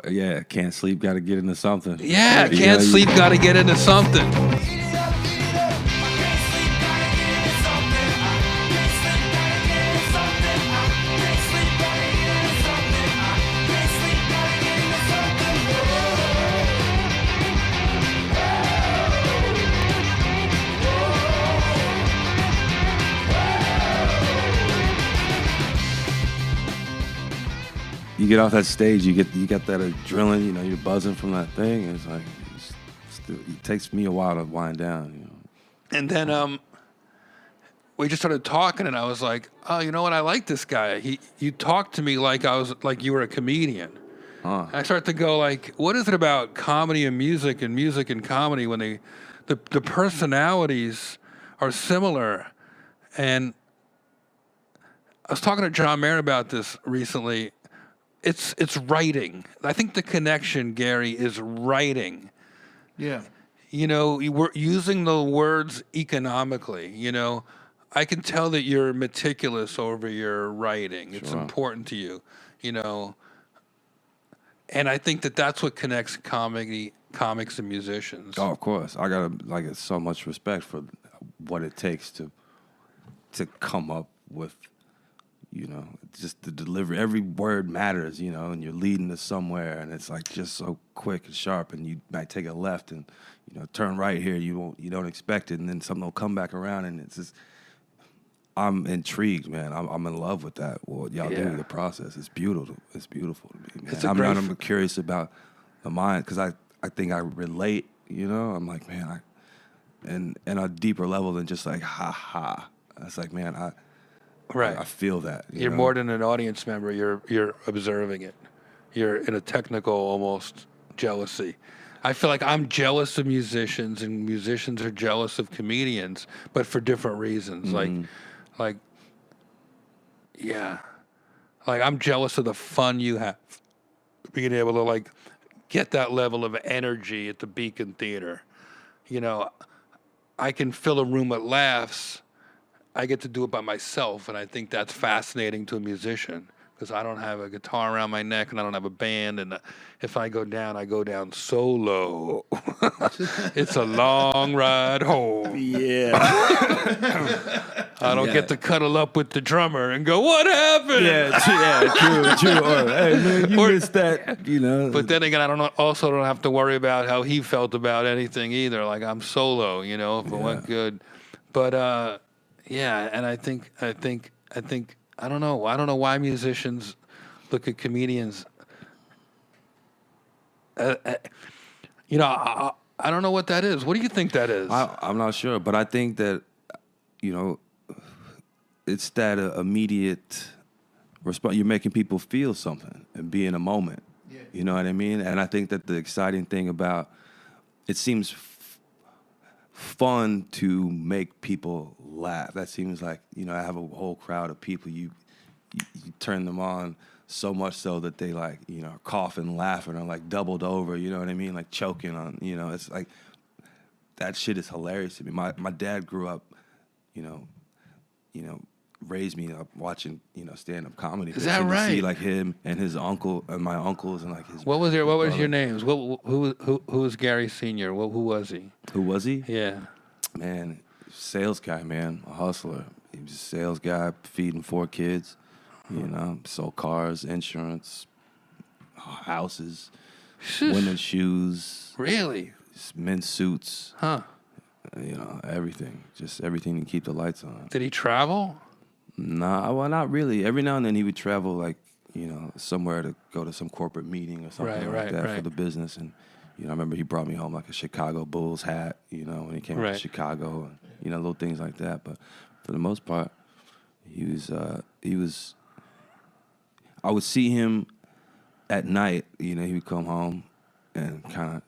Yeah, can't sleep, got to get into something. Yeah, You can't know, sleep, got to get into something. You get off that stage, you get that adrenaline, you know, you're buzzing from that thing. And it's like, it takes me a while to wind down, you know. And then we just started talking, and I was like, "Oh, you know what? I like this guy. You talked to me like you were a comedian." Huh. I started to go like, "What is it about comedy and music and comedy when the personalities are similar?" And I was talking to John Mayer about this recently. It's writing. I think the connection, Gary, is writing. Yeah. You know, we're using the words economically. You know, I can tell that you're meticulous over your writing. It's important to you, you know. And I think that that's what connects comics and musicians. Oh, of course. I got so much respect for what it takes to come up with, you know, just the delivery. Every word matters, you know, and you're leading to somewhere, and it's like just so quick and sharp, and you might take a left and, you know, turn right here. You don't expect it, and then something will come back around, and it's just, I'm intrigued, man. I'm in love with that. What y'all do, the process. It's beautiful. It's beautiful to me, man. I'm curious about the mind, because I think I relate, you know. I'm like, man, and a deeper level than just like, ha ha. It's like, man, I feel that. You're know? more than an audience member. You're observing it. You're in a technical, almost jealousy. I feel like I'm jealous of musicians, and musicians are jealous of comedians, but for different reasons. Mm-hmm. Like, I'm jealous of the fun you have, being able to like get that level of energy at the Beacon Theater. You know, I can fill a room with laughs. I get to do it by myself, and I think that's fascinating to a musician, because I don't have a guitar around my neck, and I don't have a band, and if I go down solo. It's a long ride home. Yeah. I don't get to cuddle up with the drummer and go, "What happened?" True. Or, hey, man, you missed that, you know. But then again, I don't have to worry about how he felt about anything either. Like, I'm solo, you know, if it went good. But and I think I don't know why musicians look at comedians. You know, I don't know what that is. What do you think that is? I'm not sure, but I think that, you know, it's that immediate response. You're making people feel something and be in a moment. Yeah. You know what I mean? And I think that the exciting thing about it seems fun to make people laugh. That seems like, you know, I have a whole crowd of people. You turn them on so much so that they, like, you know, are coughing, laughing, or like doubled over. You know what I mean? Like choking on. You know, it's like that shit is hilarious to me. My dad grew up, you know, raised me up watching, you know, stand-up comedy. Is that right? See, like, him and his uncle and my uncles and like his. What was your names? Who was Gary Senior? Who was he? Who was he? Yeah. Man, sales guy, man, a hustler. He was a sales guy, feeding 4 kids. You know, sold cars, insurance, houses, women's shoes. Really? Men's suits. Huh. You know, everything. Just everything to keep the lights on. Did he travel? Nah, well, not really. Every now and then he would travel, like, you know, somewhere to go to some corporate meeting or something like that for the business. And, you know, I remember he brought me home like a Chicago Bulls hat, you know, when he came to Chicago, and, you know, little things like that. But for the most part, he was, I would see him at night, you know, he would come home and kind of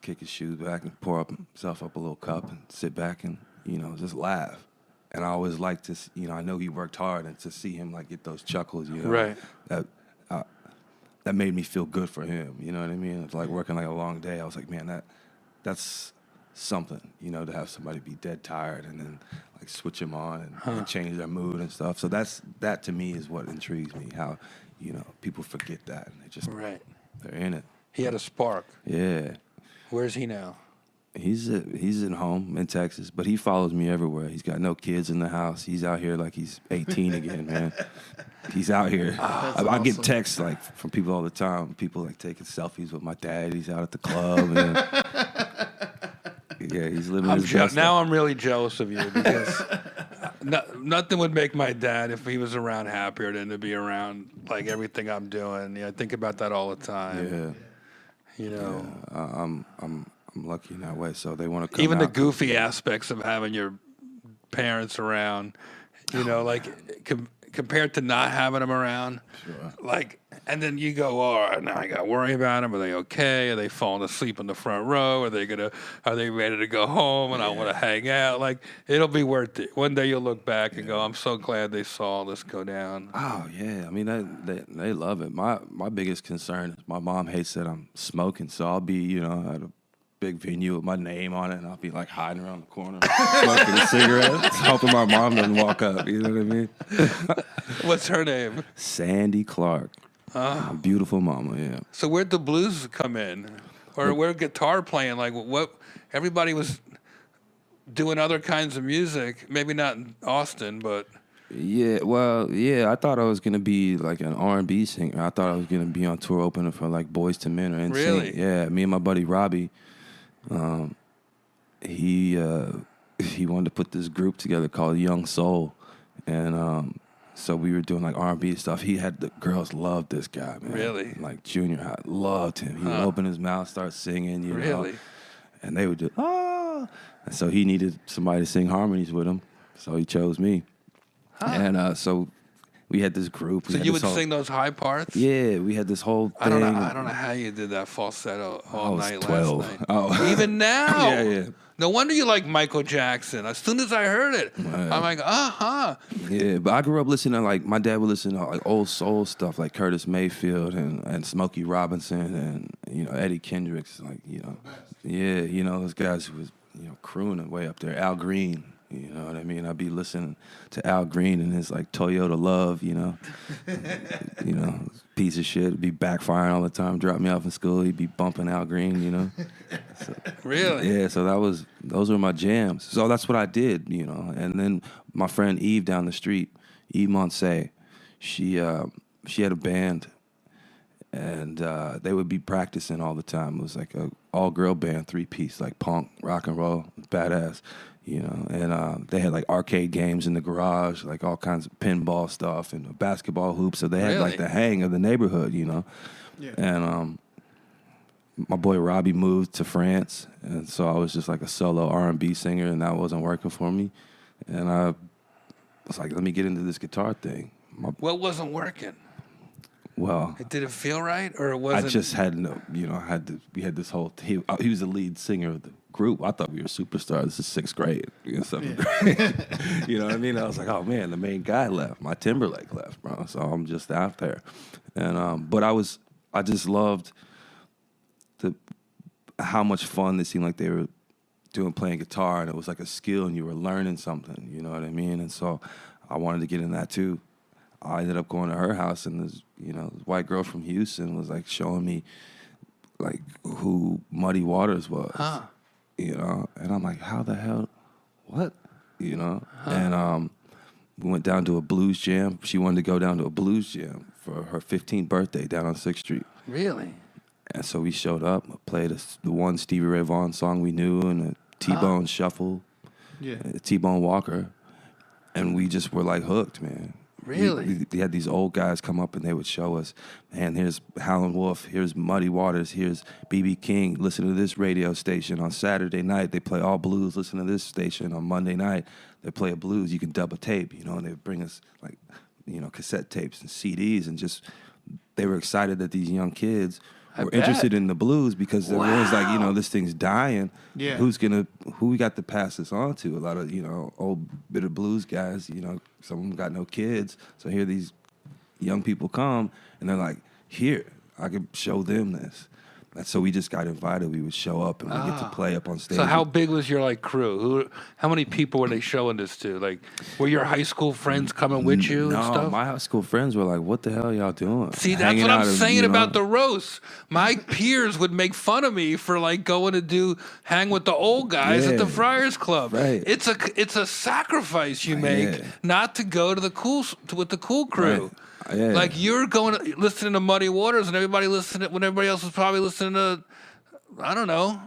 kick his shoes back and pour himself up a little cup and sit back and, you know, just laugh. And I always liked to, you know, I know he worked hard, and to see him like get those chuckles, you know, that made me feel good for him. You know what I mean? It's like working like a long day. I was like, man, that's something, you know, to have somebody be dead tired and then like switch them on and change their mood and stuff. So that to me is what intrigues me. How, you know, people forget that and they just they're in it. He had a spark. Yeah. Where's he now? He's at home in Texas, but he follows me everywhere. He's got no kids in the house. He's out here like he's 18 again, man. He's out here. I get texts like from people all the time. People like taking selfies with my dad. He's out at the club. And, yeah, he's living his best Now life. I'm really jealous of you because nothing would make my dad, if he was around, happier than to be around like everything I'm doing. Yeah, I think about that all the time. Yeah. You know. Yeah. I'm lucky in that way. So they want to come even out. the goofy aspects of having your parents around, you know, like compared to not having them around, like, and then you go, oh, now I got to worry about them. Are they okay? Are they falling asleep in the front row? Are they ready to go home? And I want to hang out. Like, it'll be worth it. One day you'll look back and go, I'm so glad they saw all this go down. Oh yeah, I mean they love it. My biggest concern is my mom hates that I'm smoking, so I'll be, you know, at a big venue with my name on it, and I'll be like hiding around the corner, smoking a cigarette, hoping my mom doesn't walk up. You know what I mean? What's her name? Sandy Clark. A beautiful mama, yeah. So where'd the blues come in? Or where guitar playing? Like, what? Everybody was doing other kinds of music. Maybe not in Austin, but... Yeah, well, yeah, I thought I was going to be like an R&B singer. I thought I was going to be on tour opening for like Boys to Men or NSYNC. Really? Yeah, me and my buddy Robbie, he wanted to put this group together called Young Soul. And so we were doing like R&B stuff. The girls loved this guy, man. Really? Like junior high, loved him. He would open his mouth, start singing, you know. Really? And they would just, ah. And so he needed somebody to sing harmonies with him. So he chose me. And so we had this group. So you would sing those high parts? Yeah, we had this whole thing. I don't know how you did that falsetto all night 12. last night. Oh. Even now? Yeah. No wonder you like Michael Jackson. As soon as I heard it, I'm like, Yeah, but I grew up listening to, like, my dad would listen to like old soul stuff like Curtis Mayfield and Smokey Robinson and, you know, Eddie Kendricks, like, you know. Yeah, you know, those guys who was, you know, crooning way up there. Al Green. You know what I mean? I'd be listening to Al Green and his like Toyota Love, you know. You know, piece of shit. Be backfiring all the time. Drop me off in school. He'd be bumping Al Green, you know. So, really? Yeah, so those were my jams. So that's what I did, you know. And then my friend Eve down the street, Eve Monse, she had a band, and they would be practicing all the time. It was like a all-girl band, 3-piece, like punk, rock and roll, badass. You know, and they had like arcade games in the garage, like all kinds of pinball stuff and basketball hoops. So they had like the hang of the neighborhood, you know. Yeah. And my boy Robbie moved to France, and so I was just like a solo R&B singer, and that wasn't working for me. And I was like, let me get into this guitar thing. What wasn't working? Well, it didn't feel right, or it wasn't. I just had no, you know, we had this whole. He was the lead singer of the group. I thought we were superstars. This is 6th grade, you know, 7th grade. You know what I mean? I was like, oh man, the main guy left. My Timberlake left, bro. So I'm just out there, and but I just loved how much fun they seemed like they were playing guitar, and it was like a skill, and you were learning something. You know what I mean? And so I wanted to get in that too. I ended up going to her house, and this, you know, this white girl from Houston was like showing me like who Muddy Waters was, you know, and I'm like, how the hell, what, you know, and We went down to a blues jam. She wanted to go down to a blues jam for her 15th birthday down on 6th Street. Really? And so we showed up, played the one Stevie Ray Vaughan song we knew, and a T-Bone Shuffle, a T-Bone Walker, and we just were like hooked, man. Really? We had these old guys come up and they would show us, man, here's Howlin' Wolf, here's Muddy Waters, here's B.B. King. Listen to this radio station on Saturday night. They play all blues. Listen to this station on Monday night. They play a blues. You can double tape, you know, and they would bring us like, you know, cassette tapes and CDs, and just they were excited that these young kids were interested in the blues, because there was like, you know, this thing's dying. Yeah. Who we got to pass this on to? A lot of, you know, old bitter blues guys, you know, some of them got no kids. So here these young people come and they're like, here, I could show them this. And so we just got invited. We would show up and we get to play up on stage. So how big was your like crew? How many people were they showing this to? Like, were your high school friends coming with you and stuff? No, my high school friends were like, what the hell y'all doing? See, that's what I'm saying about the roast. My peers would make fun of me for like going to hang with the old guys at the Friars Club. Right. It's a sacrifice you make not to go to with the cool crew. Right. Yeah. Like you're listening to Muddy Waters, and everybody when everybody else was probably listening to, I don't know,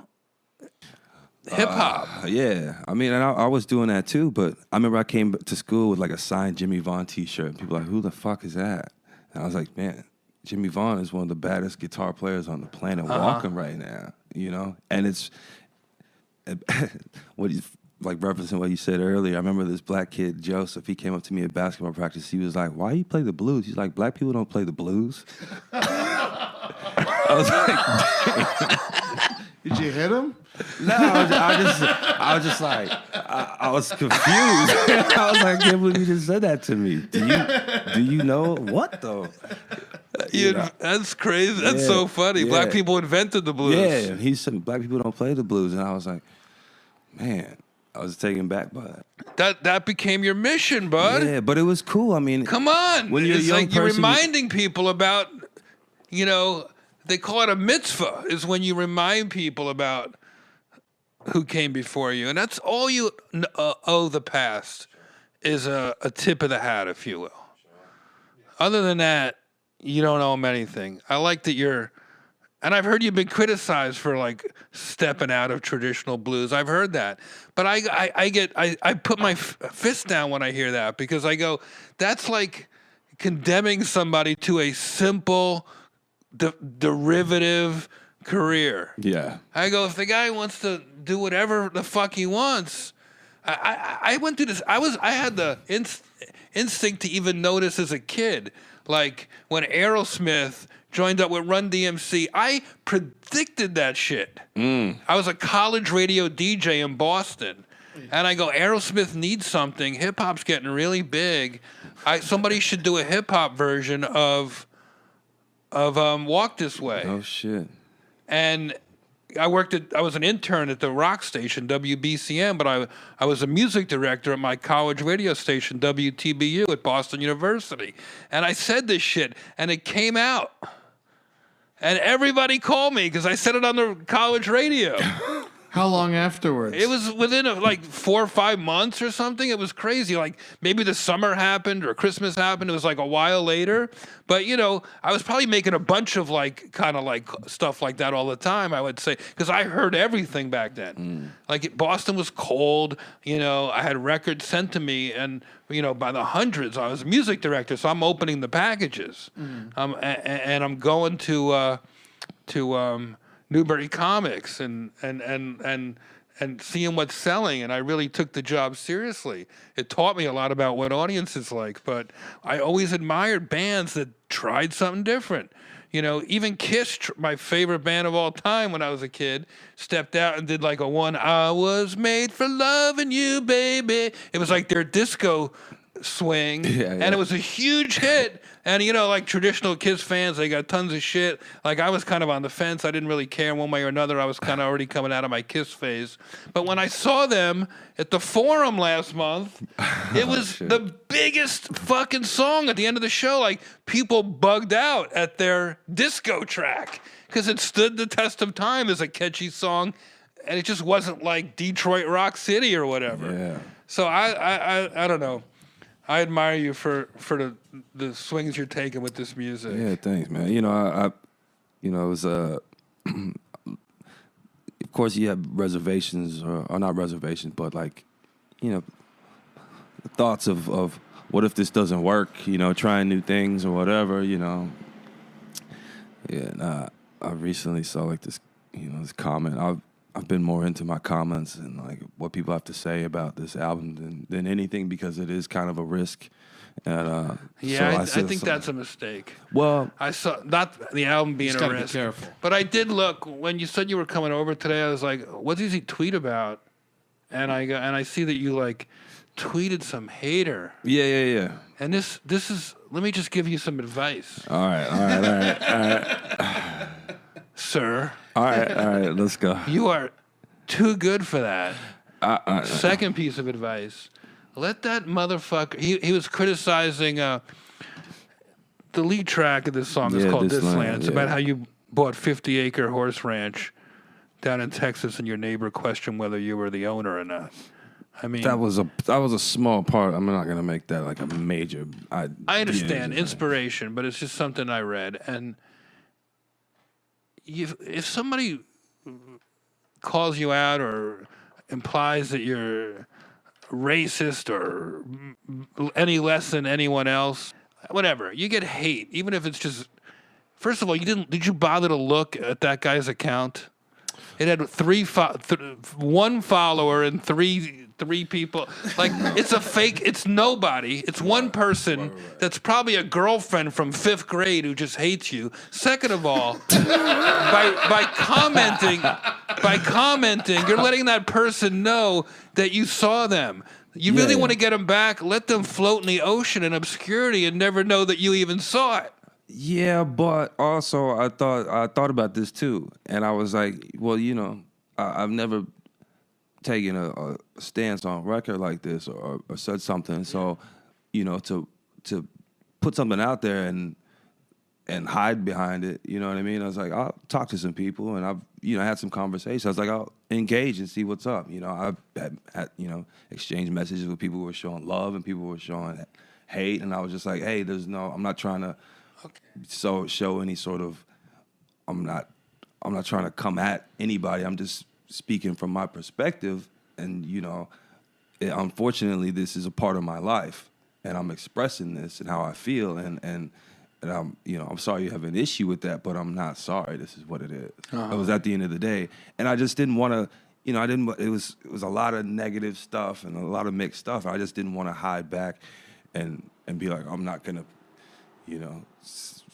hip hop. Yeah, I mean, and I was doing that too. But I remember I came to school with like a signed Jimmy Vaughn T-shirt, and people were like, "Who the fuck is that?" And I was like, "Man, Jimmy Vaughn is one of the baddest guitar players on the planet walking right now." You know, and it's like referencing what you said earlier. I remember this black kid, Joseph, he came up to me at basketball practice. He was like, why you play the blues? He's like, black people don't play the blues. I was like, Did you hit him? no, I was just like, I was confused. I was like, I can't believe you just said that to me. Do you know what though? That's crazy. That's so funny. Yeah. Black people invented the blues. Yeah, he said black people don't play the blues, and I was like, man, I was taken back by that. That became your mission, bud. Yeah, but it was cool. I mean, come on. When you're it's a young like you're person, reminding people about, you know, they call it a mitzvah, is when you remind people about who came before you. And that's all you owe the past, is a tip of the hat, if you will. Other than that, you don't owe them anything. I like that and I've heard you've been criticized for like stepping out of traditional blues. I've heard that, but I put my fist down when I hear that, because I go, that's like condemning somebody to a simple derivative career. Yeah. I go, if the guy wants to do whatever the fuck he wants, I went through this. I had the instinct to even notice as a kid, like when Aerosmith joined up with Run DMC, I predicted that shit. I was a college radio DJ in Boston, and I go, Aerosmith needs something. Hip hop's getting really big. Somebody should do a hip hop version of Walk This Way. Oh shit. And I was an intern at the rock station, WBCM, but I was a music director at my college radio station, WTBU, at Boston University. And I said this shit, and it came out. And everybody called me because I said it on the college radio. How long afterwards? It was within like 4 or 5 months or something. It was crazy. Like maybe the summer happened or Christmas happened. It was like a while later. But, you know, I was probably making a bunch of like kind of like stuff like that all the time, I would say, because I heard everything back then. Like Boston was cold. You know, I had records sent to me, and, you know, by the hundreds. I was a music director, so I'm opening the packages. And I'm going to Newbury Comics and seeing what's selling, and I really took the job seriously. It taught me a lot about what audiences like, but I always admired bands that tried something different. You know, even Kiss, my favorite band of all time when I was a kid, stepped out and did like a one, I was made for loving you, baby. It was like their disco swing, and it was a huge hit. And, you know, like traditional Kiss fans, they got tons of shit. Like, I was kind of on the fence. I didn't really care one way or another. I was kind of already coming out of my Kiss phase. But when I saw them at the Forum last month, it was the biggest fucking song at the end of the show. Like, people bugged out at their disco track because it stood the test of time as a catchy song, and it just wasn't like Detroit Rock City or whatever. Yeah. So I don't know. I admire you for the swings you're taking with this music. Yeah, thanks, man. You know, I it was of course you have reservations or not reservations, but like, you know, thoughts of what if this doesn't work, you know, trying new things or whatever, you know. Yeah, and I recently saw like this, you know, this comment. I've been more into my comments and like what people have to say about this album than anything, because it is kind of a risk. And, yeah, so I think that's a mistake. Well, I saw not the album being Just a gotta be risk, careful. but I did look when you said you were coming over today. I was like, what does he tweet about? And I see that you like tweeted some hater. yeah. And this is, let me just give you some advice, All right. sir. All right, let's go. You are too good for that. Second piece of advice: let that motherfucker. He was criticizing the lead track of this song is called This This Land. It's yeah. about how you bought 50-acre horse ranch down in Texas, and your neighbor questioned whether you were the owner or not. I mean, That was a small part. I'm not gonna make that like a major. I understand inspiration, but it's just something I read. And if somebody calls you out or implies that you're racist or any less than anyone else, whatever, you get hate, even if it's just. First of all, did you bother to look at that guy's account? It had one follower and three people. Like, it's a fake. It's nobody. It's one person that's probably a girlfriend from 5th grade who just hates you. Second of all, by commenting, you're letting that person know that you saw them. You really want to get them back? Let them float in the ocean in obscurity and never know that you even saw it. Yeah, but also I thought about this too, and I was like, well, you know, I've never taken a stance on record like this or said something. So, you know, to put something out there and hide behind it, you know what I mean? I was like, I'll talk to some people, and I've, you know, had some conversations. I was like, I'll engage and see what's up. You know, I've had you know, exchanged messages with people who were showing love and people who were showing hate, and I was just like, hey, I'm not trying to show any sort of, I'm not trying to come at anybody. I'm just speaking from my perspective, and you know, unfortunately, this is a part of my life, and I'm expressing this and how I feel, and I'm, you know, I'm sorry you have an issue with that, but I'm not sorry. This is what it is. It was at the end of the day, and I just didn't want to, you know, it was a lot of negative stuff and a lot of mixed stuff. I just didn't want to hide back and be like, I'm not gonna, you know,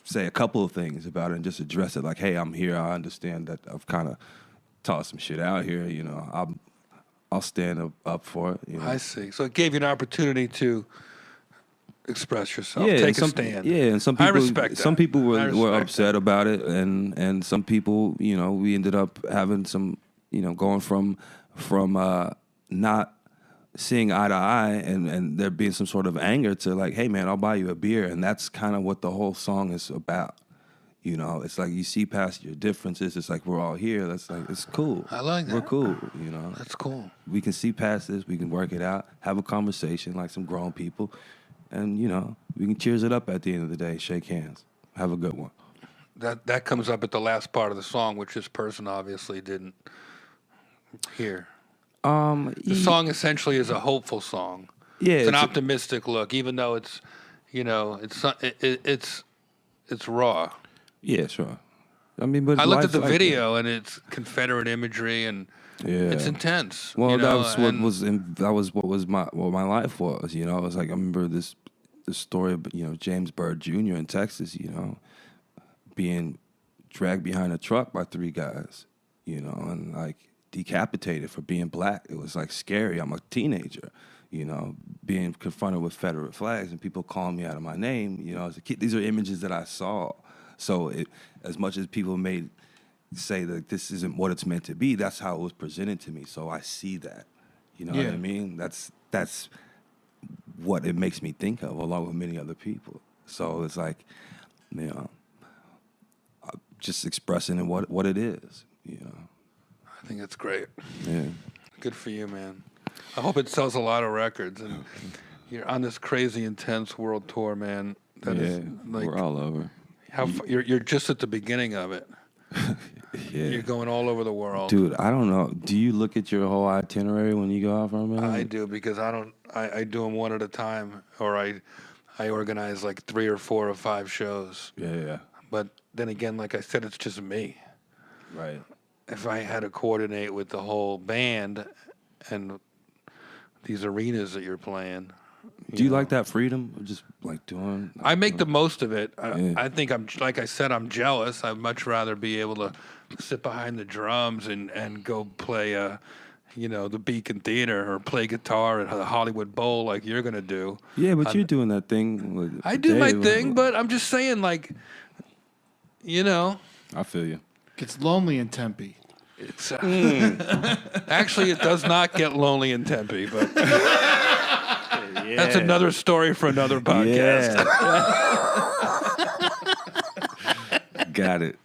say a couple of things about it and just address it like, hey, I'm here. I understand that I've kind of tossed some shit out here. You know, I'll stand up for it. You know? I see. So it gave you an opportunity to express yourself, yeah, take a stand. Yeah, and some people, I respect that. Some people were upset that. about it, and some people, you know, we ended up having some, you know, going from not seeing eye to eye and there being some sort of anger to like, hey man, I'll buy you a beer, and that's kind of what the whole song is about. You know, it's like you see past your differences. It's like we're all here. That's like, it's cool. I like that. We're cool. You know, That's cool. we can see past this. We can work it out. Have a conversation like some grown people, and you know, we can cheers it up at the end of the day. Shake hands. Have a good one. That comes up at the last part of the song, which this person obviously didn't hear. The song essentially is a hopeful song. Yeah, it's an optimistic look, even though it's, you know, it's raw. Yeah, sure. I mean, but I looked at the like video and it's Confederate imagery and it's intense. Well, you know, that was what my life was. You know, it was like I remember this story of, you know, James Byrd Jr. in Texas. You know, being dragged behind a truck by 3 guys. You know, and like decapitated for being black. It was like scary. I'm a teenager, you know, being confronted with Confederate flags and people calling me out of my name, you know, as a kid. These are images that I saw. So as much as people may say that this isn't what it's meant to be, that's how it was presented to me. So I see that, you know what I mean? That's what it makes me think of, along with many other people. So it's like, you know, just expressing what it is, you know. I think it's great. Yeah. Good for you, man. I hope it sells a lot of records. And, You're on this crazy intense world tour, man. That is like we're all over. You're just at the beginning of it. Yeah. You're going all over the world. Dude, I don't know. Do you look at your whole itinerary when you go out for a minute? I do, because I do them one at a time, or I organize like 3 or 4 or 5 shows. Yeah. But then again, like I said, it's just me. Right. If I had to coordinate with the whole band and these arenas that you're playing. Do you like that freedom of just like doing? I make the most of it. Yeah. I think like I said, I'm jealous. I'd much rather be able to sit behind the drums and go play, the Beacon Theater or play guitar at the Hollywood Bowl like you're going to do. Yeah, but you're doing that thing. I do my thing, but I'm just saying, like, I feel you. Gets lonely in Tempe. It's actually, it does not get lonely in Tempe, but that's another story for another podcast. Yeah. Got it.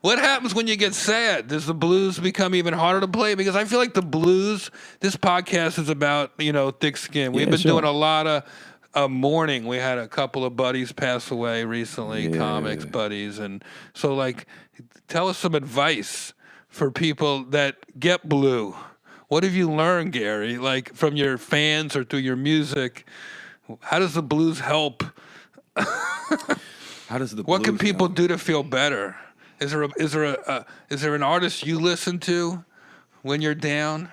What happens when you get sad? Does the blues become even harder to play? Because I feel like the blues, this podcast is about, thick skin. We've been doing a lot of mourning. We had a couple of buddies pass away recently, comics buddies. And so, like, tell us some advice for people that get blue. What have you learned, Gary, like from your fans or through your music? How does the blues help? How does the What can blues people help? do to feel better? Is there an artist you listen to when you're down?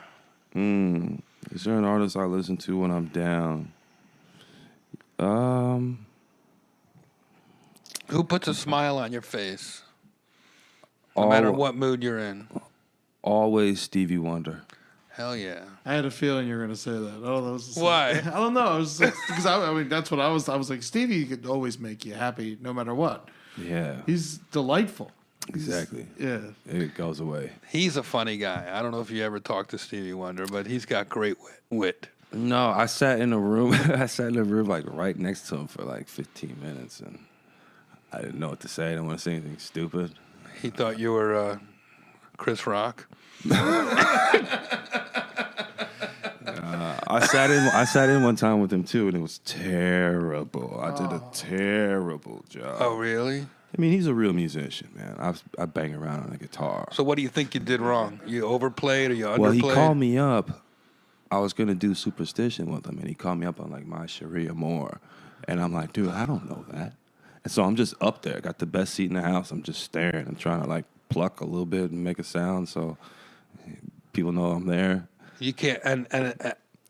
Is there an artist I listen to when I'm down? Who puts a smile on your face, no matter what mood you're in? Always Stevie Wonder. Hell yeah! I had a feeling you were going to say that. Oh, that was Why? I don't know. I was because I mean that's what I was. I was like, Stevie could always make you happy no matter what. Yeah. He's delightful. Exactly. Yeah. It goes away. He's a funny guy. I don't know if you ever talked to Stevie Wonder, but he's got great wit. No, I sat in a room. I sat in a room like right next to him for like 15 minutes, and I didn't know what to say. I didn't want to say anything stupid. He thought you were Chris Rock. I sat in one time with him too, and it was terrible. I did a terrible job. Oh, really? I mean, he's a real musician, man. I bang around on a guitar. So what do you think you did wrong? You overplayed or you underplayed? Well, he called me up. I was gonna do Superstition with him, and he called me up on like My Sharia Moore, and I'm like, dude, I don't know that. And so I'm just up there, got the best seat in the house. I'm just staring and trying to like pluck a little bit and make a sound so people know I'm there. You can't. And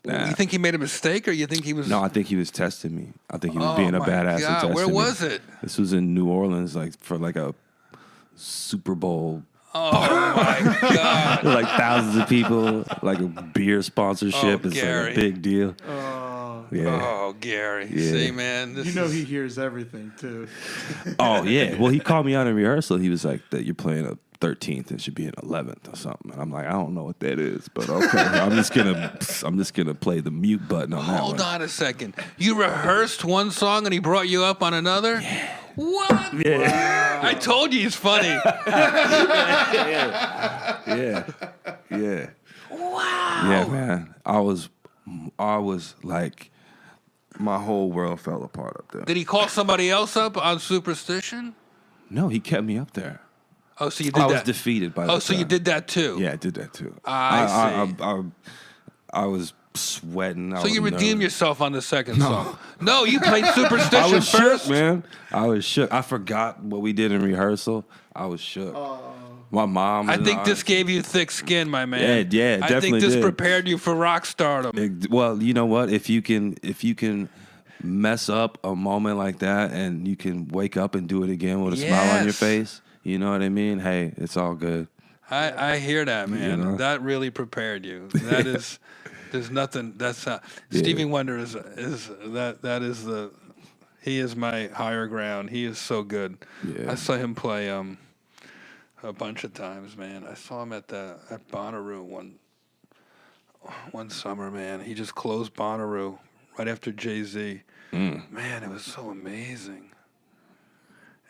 Nah. you think he made a mistake, or you think he was? No, I think he was testing me. I think he was being a my badass and God. testing Where me. was it? This was in New Orleans, like for like a Super Bowl. Oh my God! Like thousands of people, like a beer sponsorship. Oh, It's Gary. like a big deal. Yeah. Oh, Gary. Yeah. See, man. This You know is, he hears everything too. Oh yeah. Well, he called me out in rehearsal. He was like, "That you're playing a 13th and should be an 11th or something." And I'm like, I don't know what that is, but okay. I'm just gonna play the mute button on that one. Hold on a second. You rehearsed one song and he brought you up on another? Yeah. What? Yeah. I told you he's funny. Yeah. Wow. Yeah, man. I was like, my whole world fell apart up there. Did he call somebody else up on Superstition? No, he kept me up there. Oh, so you did I that. was defeated by that. Oh, so you did that too? Yeah, I did that too. I see. I was sweating. So you redeemed nervous. yourself on the second song. No, you played Superstition I was first. shook, man. I was shook. I forgot what we did in rehearsal. I was shook. My mom. I think this gave you thick skin, my man. Yeah, I definitely think this did. prepared you for rock stardom. Well, you know what? If you can mess up a moment like that, and you can wake up and do it again with a smile on your Yes. face, you know what I mean? Hey, it's all good. I hear that, man. You know? That really prepared you. That is, there's nothing. That's Stevie Wonder is he is my higher ground. He is so good. Yeah. I saw him play a bunch of times, man. I saw him at Bonnaroo one summer, man. He just closed Bonnaroo right after Jay-Z. Man, it was so amazing.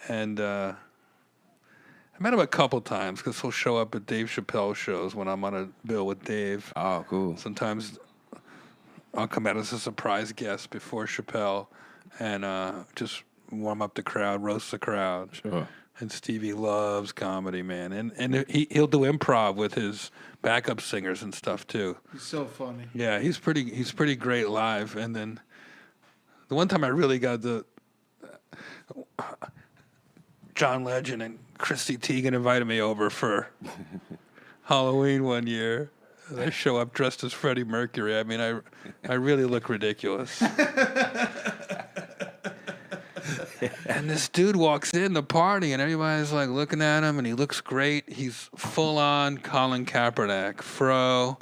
And I met him a couple times because he'll show up at Dave Chappelle shows when I'm on a bill with Dave. Oh, cool. Sometimes I'll come out as a surprise guest before Chappelle and just warm up the crowd, roast the crowd. Sure. And Stevie loves comedy, man. And he'll do improv with his backup singers and stuff too. He's so funny. Yeah, he's pretty great live. And then the one time I really got the John Legend and Chrissy Teigen invited me over for Halloween one year. I show up dressed as Freddie Mercury. I mean, I really look ridiculous. And this dude walks in the party, and everybody's like looking at him, and he looks great. He's full on Colin Kaepernick, fro,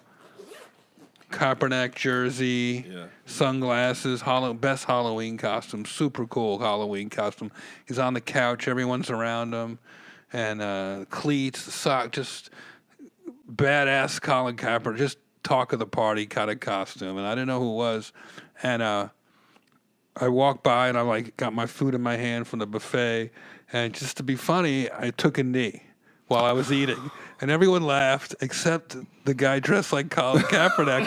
Kaepernick jersey, sunglasses, best Halloween costume, super cool Halloween costume. He's on the couch, everyone's around him, and cleats, sock, just badass Colin Kaepernick, just talk of the party kind of costume. And I didn't know who it was, and I walked by and I got my food in my hand from the buffet, and just to be funny, I took a knee while I was eating, and everyone laughed except the guy dressed like Colin Kaepernick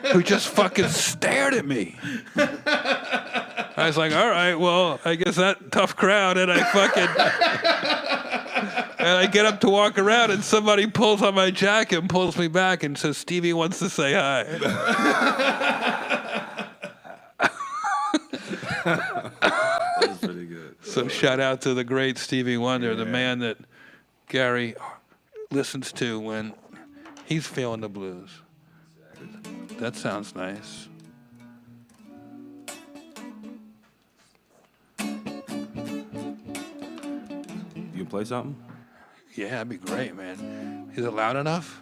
who just fucking stared at me. I was like, all right, well, I guess that tough crowd, and I get up to walk around, and somebody pulls on my jacket and pulls me back and says, Stevie wants to say hi. That was pretty good. So shout out to the great Stevie Wonder, the man that Gary listens to when he's feeling the blues. That sounds nice. You can play something? Yeah, that'd be great, man. Is it loud enough?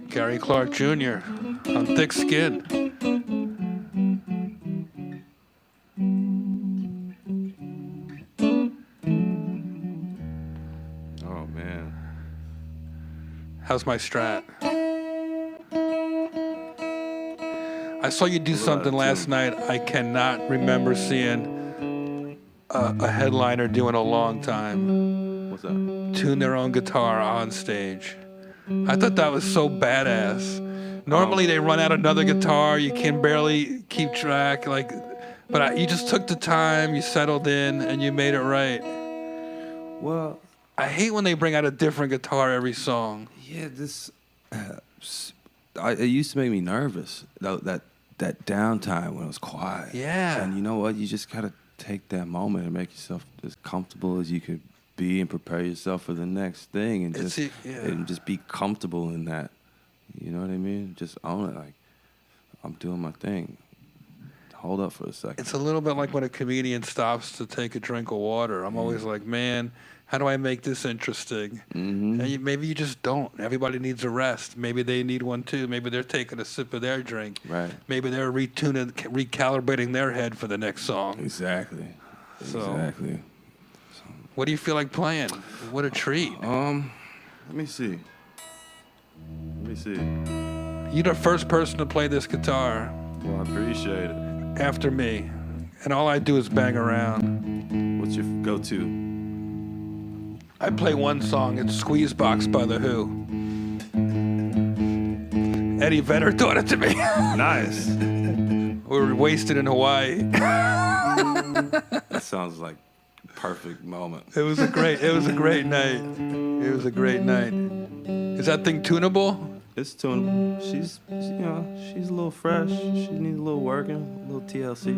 Gary Clark Jr. on Thick Skin. Oh, man. How's my strat? I saw you do something last night I cannot remember seeing a headliner do in a long time. What's that? Tune their own guitar on stage. I thought that was so badass. Normally they run out another guitar, you can barely keep track, but you just took the time, you settled in, and you made it right. Well, I hate when they bring out a different guitar every song. yeah, it used to make me nervous, that downtime when it was quiet. Yeah. And you know what? You just gotta take that moment and make yourself as comfortable as you could be and prepare yourself for the next thing, and just be comfortable in that. You know what I mean? Just own it. Like, I'm doing my thing. Hold up for a second. It's a little bit like when a comedian stops to take a drink of water. I'm always like, man, how do I make this interesting? Mm-hmm. And maybe you just don't. Everybody needs a rest. Maybe they need one too. Maybe they're taking a sip of their drink. Right. Maybe they're recalibrating their head for the next song. Exactly. So, Exactly. what do you feel like playing? What a treat. Let me see. You're the first person to play this guitar Well, I appreciate it. after me. And all I do is bang around. What's your go-to? I play one song. It's Squeeze Box by The Who. Eddie Vedder taught it to me. Nice. We were wasted in Hawaii. That sounds like a perfect moment. It was a great night. It was a great night. Is that thing tunable? It's tunable. She's a little fresh. She needs a little working, a little TLC.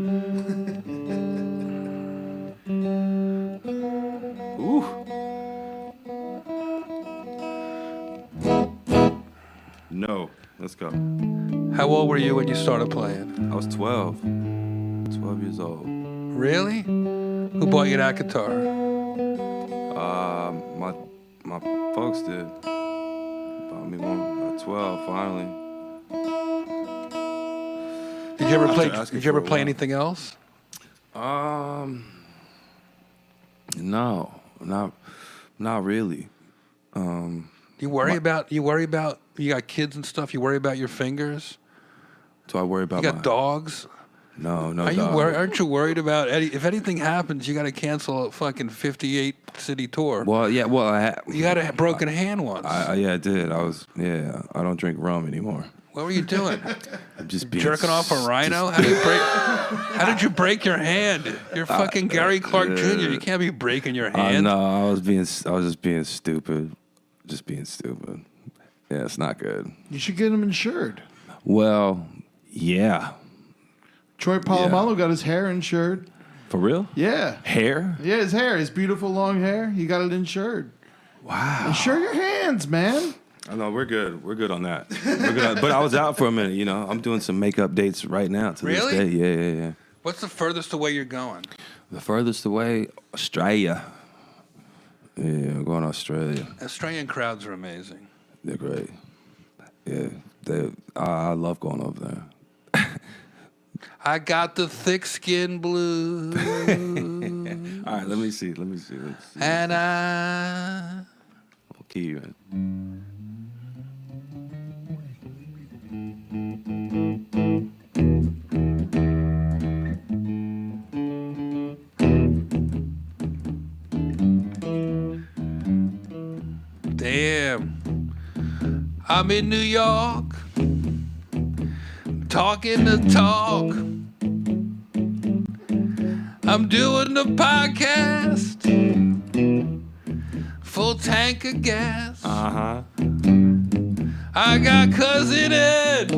Ooh. No. Let's go. How old were you when you started playing? I was 12. 12 years old. Really? Who bought you that guitar? My folks did. Bought me one at 12 finally. Did you ever play? After asking Did you ever for a play while. anything else? No, not really. You worry about you got kids and stuff. You worry about your fingers. Do I worry about You got dogs. No, Are you dog. aren't you worried about if anything happens, you got to cancel a fucking 58 city tour? Well, yeah. Well, You had a broken hand once. yeah, I did. I don't drink rum anymore. What were you doing? I'm just being Jerking off a rhino? How did you break your hand? You're fucking Gary Clark Jr. You can't be breaking your hand. No, I was just being stupid. Just being stupid. Yeah, it's not good. You should get him insured. Well, yeah. Troy Polamalu got his hair insured. For real? Yeah. Hair? Yeah, his hair, his beautiful long hair. He got it insured. Wow. Insure your hands, man. I know, we're good. We're good on that. But I was out for a minute, you know. I'm doing some makeup dates right now to this day. Yeah. What's the furthest away you're going? The furthest away, Australia. Yeah, I'm going to Australia. Australian crowds are amazing. They're great. Yeah, I love going over there. I got the thick skin blues. All right, let me see. And I... Kii, man. Damn. I'm in New York. Talking the talk. I'm doing the podcast. Full tank of gas. Uh-huh. I got Cousin Ed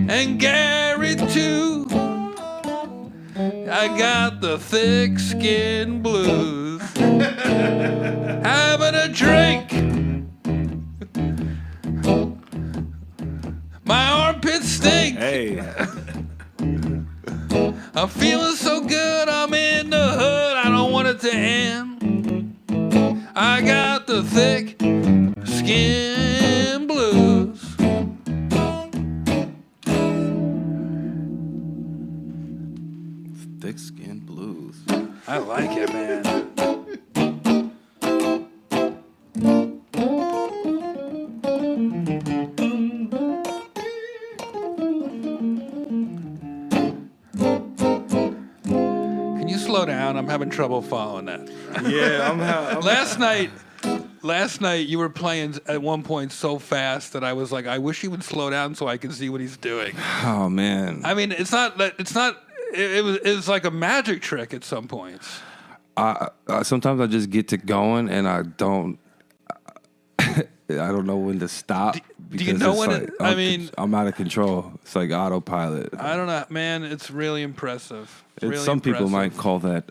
and Gary too. I got the thick skin blues. Having a drink. My armpits stink. Hey. I'm feeling so good, I'm in the hood, I don't want it to end. I got the thick skin blues. Thick skin blues. I like it, man. Slow down. I'm having trouble following that. Yeah, I'm Last night you were playing at one point so fast that I was like, I wish he would slow down so I can see what he's doing. Oh man. I mean, it's not. It's like a magic trick at some points. Sometimes I just get to going and I don't know when to stop. Do you know when? I'm out of control. It's like autopilot. I don't know, man. It's really impressive. Some people might call that,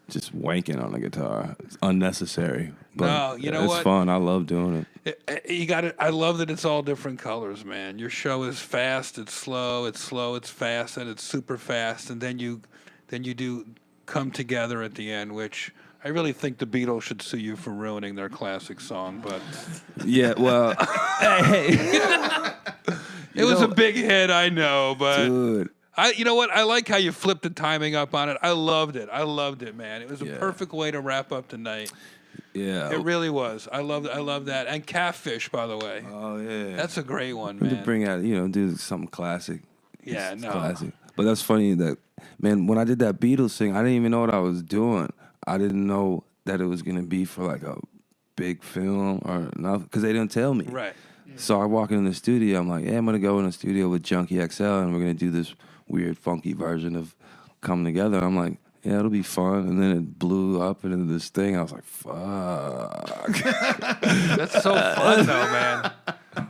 just wanking on the guitar. It's unnecessary. But no, you know it's what? fun. I love doing it. You got it. I love that it's all different colors, man. Your show is fast. It's slow. It's slow. It's fast, and it's super fast. And then you do come together at the end, which. I really think the Beatles should sue you for ruining their classic song, but yeah, well, hey, it was a big hit, I know, but dude. You know what? I like how you flipped the timing up on it. I loved it, man. It was a perfect way to wrap up the night. Yeah, it really was. I love that, and Catfish, by the way. Oh yeah, that's a great one, man. To bring out, do something classic. Yeah, it's no, classic. But that's funny that, man. When I did that Beatles thing, I didn't even know what I was doing. I didn't know that it was going to be for like a big film or nothing because they didn't tell me. Right. So I walk in the studio. I'm like, I'm going to go in the studio with Junkie XL and we're going to do this weird, funky version of Come Together. I'm like, yeah, it'll be fun. And then it blew up into this thing. I was like, fuck. That's so fun, though, man.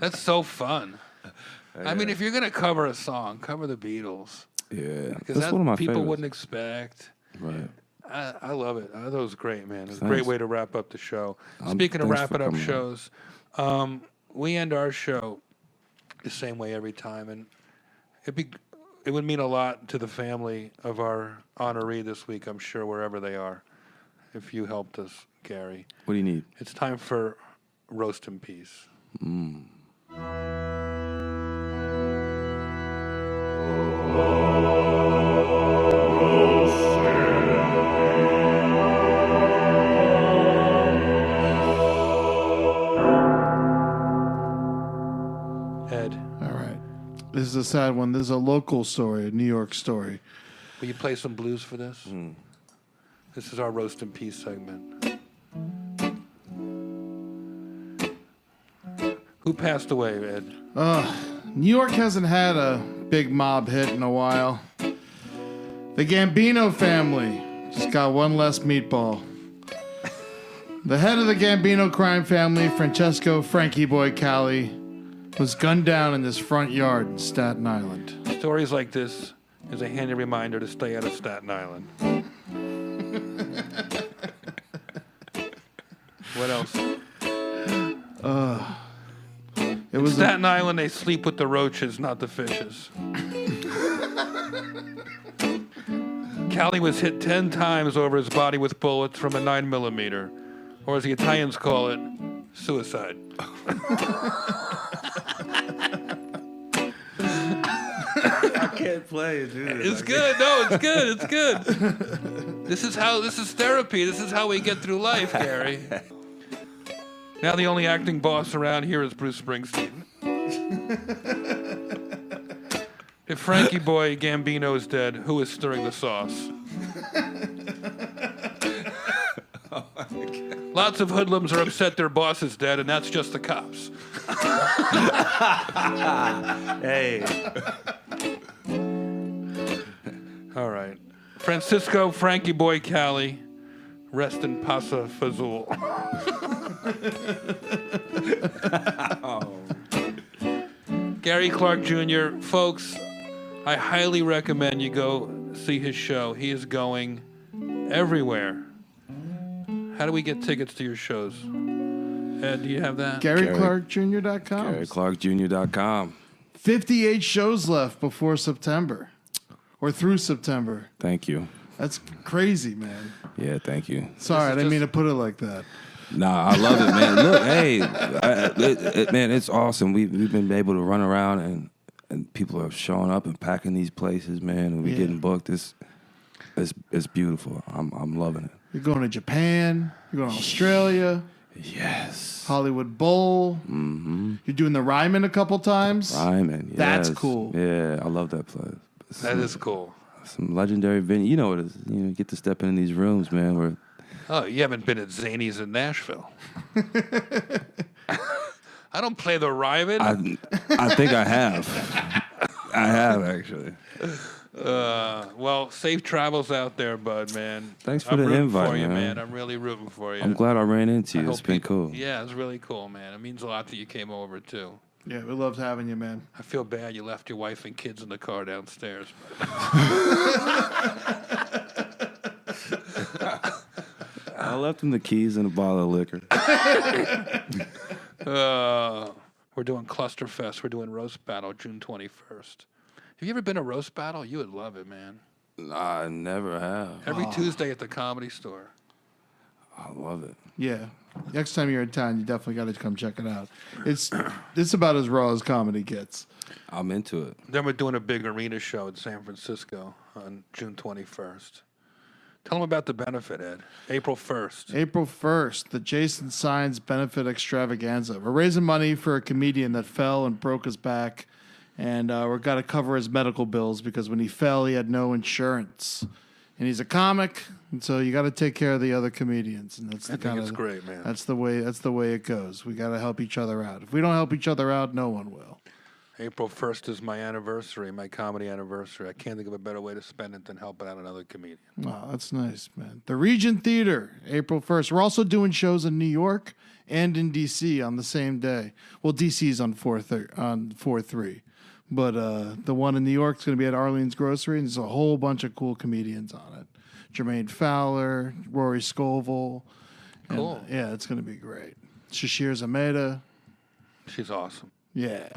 That's so fun. Yeah. I mean, if you're going to cover a song, cover the Beatles. Yeah. Because that's one of my people favorites. Wouldn't expect. Right. I love it. That was great, man. It was a great way to wrap up the show. Speaking of wrapping up shows, we end our show the same way every time, and it would mean a lot to the family of our honoree this week, I'm sure, wherever they are, if you helped us, Gary. What do you need? It's time for Roast in Peace. Ed. All right. a sad one. There's a local story, a New York story. Will you play some blues for this? This is our Roast in Peace segment. Who passed away, Ed? New York hasn't had a big mob hit in a while. The Gambino family just got one less meatball. The head of the Gambino crime family, Francesco Frankie Boy Cali, was gunned down in his front yard in Staten Island. Stories like this is a handy reminder to stay out of Staten Island. What else? In Staten Island, they sleep with the roaches, not the fishes. Cali was hit 10 times over his body with bullets from a 9mm, or as the Italians call it, suicide. I can't play it, dude. It's good. No, it's good. It's good. This is therapy. This is how we get through life, Gary. Now the only acting boss around here is Bruce Springsteen. If Frankie Boy Gambino is dead, who is stirring the sauce? Lots of hoodlums are upset their boss is dead, and that's just the cops. Hey. All right. Francisco Frankie Boy Cali, rest in Pasa Fazul. Gary Clark Jr., folks, I highly recommend you go see his show. He is going everywhere. How do we get tickets to your shows? Ed, do you have that? GaryClarkJr.com. GaryClarkJr.com. 58 shows left before September. Or through September. Thank you. That's crazy, man. Yeah, thank you. Sorry, I didn't mean to put it like that. Nah, I love it, man. Look, hey, man, it's awesome. We've been able to run around and people are showing up and packing these places, man, and we're getting booked. It's beautiful. I'm loving it. You're going to Japan. You're going to Australia. Yes. Hollywood Bowl. Mm-hmm. You're doing the Ryman a couple times. Ryman, yes. That's cool. Yeah, I love that place. That is cool. Some legendary venue. You know what it is. You get to step in these rooms, man, where... Oh, you haven't been at Zany's in Nashville. I don't play the Ryman. I think I have. I have, actually. Well, safe travels out there, bud, man. Thanks for the invite, for you, man. I'm really rooting for you. I'm glad I ran into you. It's been cool. Yeah, it's really cool, man. It means a lot that you came over, too. Yeah, we loved having you, man. I feel bad you left your wife and kids in the car downstairs. I left him the keys and a bottle of liquor. We're doing Clusterfest. We're doing Roast Battle June 21st. Have you ever been to Roast Battle? You would love it, man. I never have. Every Tuesday at the Comedy Store. I love it. Yeah. Next time you're in town, you definitely got to come check it out. It's about as raw as comedy gets. I'm into it. Then we're doing a big arena show in San Francisco on June 21st. Tell them about the benefit, Ed. April 1st. April 1st, the Jason Signs Benefit Extravaganza. We're raising money for a comedian that fell and broke his back. And we've got to cover his medical bills because when he fell, he had no insurance. And he's a comic, and so you got to take care of the other comedians. And that's I think it's great, man. That's the way it goes. We got to help each other out. If we don't help each other out, no one will. April 1st is my anniversary, my comedy anniversary. I can't think of a better way to spend it than helping out another comedian. Oh, that's nice, man. The Regent Theater, April 1st. We're also doing shows in New York and in D.C. on the same day. Well, D.C.'s on 4/3. But the one in New York is going to be at Arlene's Grocery, and there's a whole bunch of cool comedians on it. Jermaine Fowler, Rory Scovel. Cool. Yeah, it's going to be great. Shashir Zameda. She's awesome. Yeah.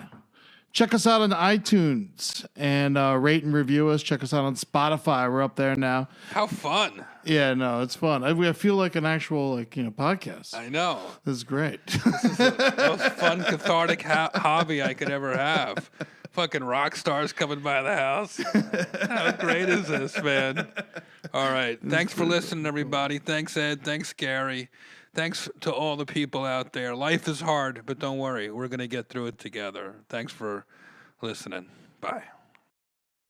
Check us out on iTunes and rate and review us. Check us out on Spotify. We're up there now. How fun. Yeah, no, it's fun. I feel like an actual podcast. I know. This is great. This is the most fun, cathartic hobby I could ever have. Fucking rock stars coming by the house. How great is this, man? All right. Thanks for listening, everybody. Thanks, Ed. Thanks, Gary. Thanks to all the people out there. Life is hard, but don't worry. We're going to get through it together. Thanks for listening. Bye.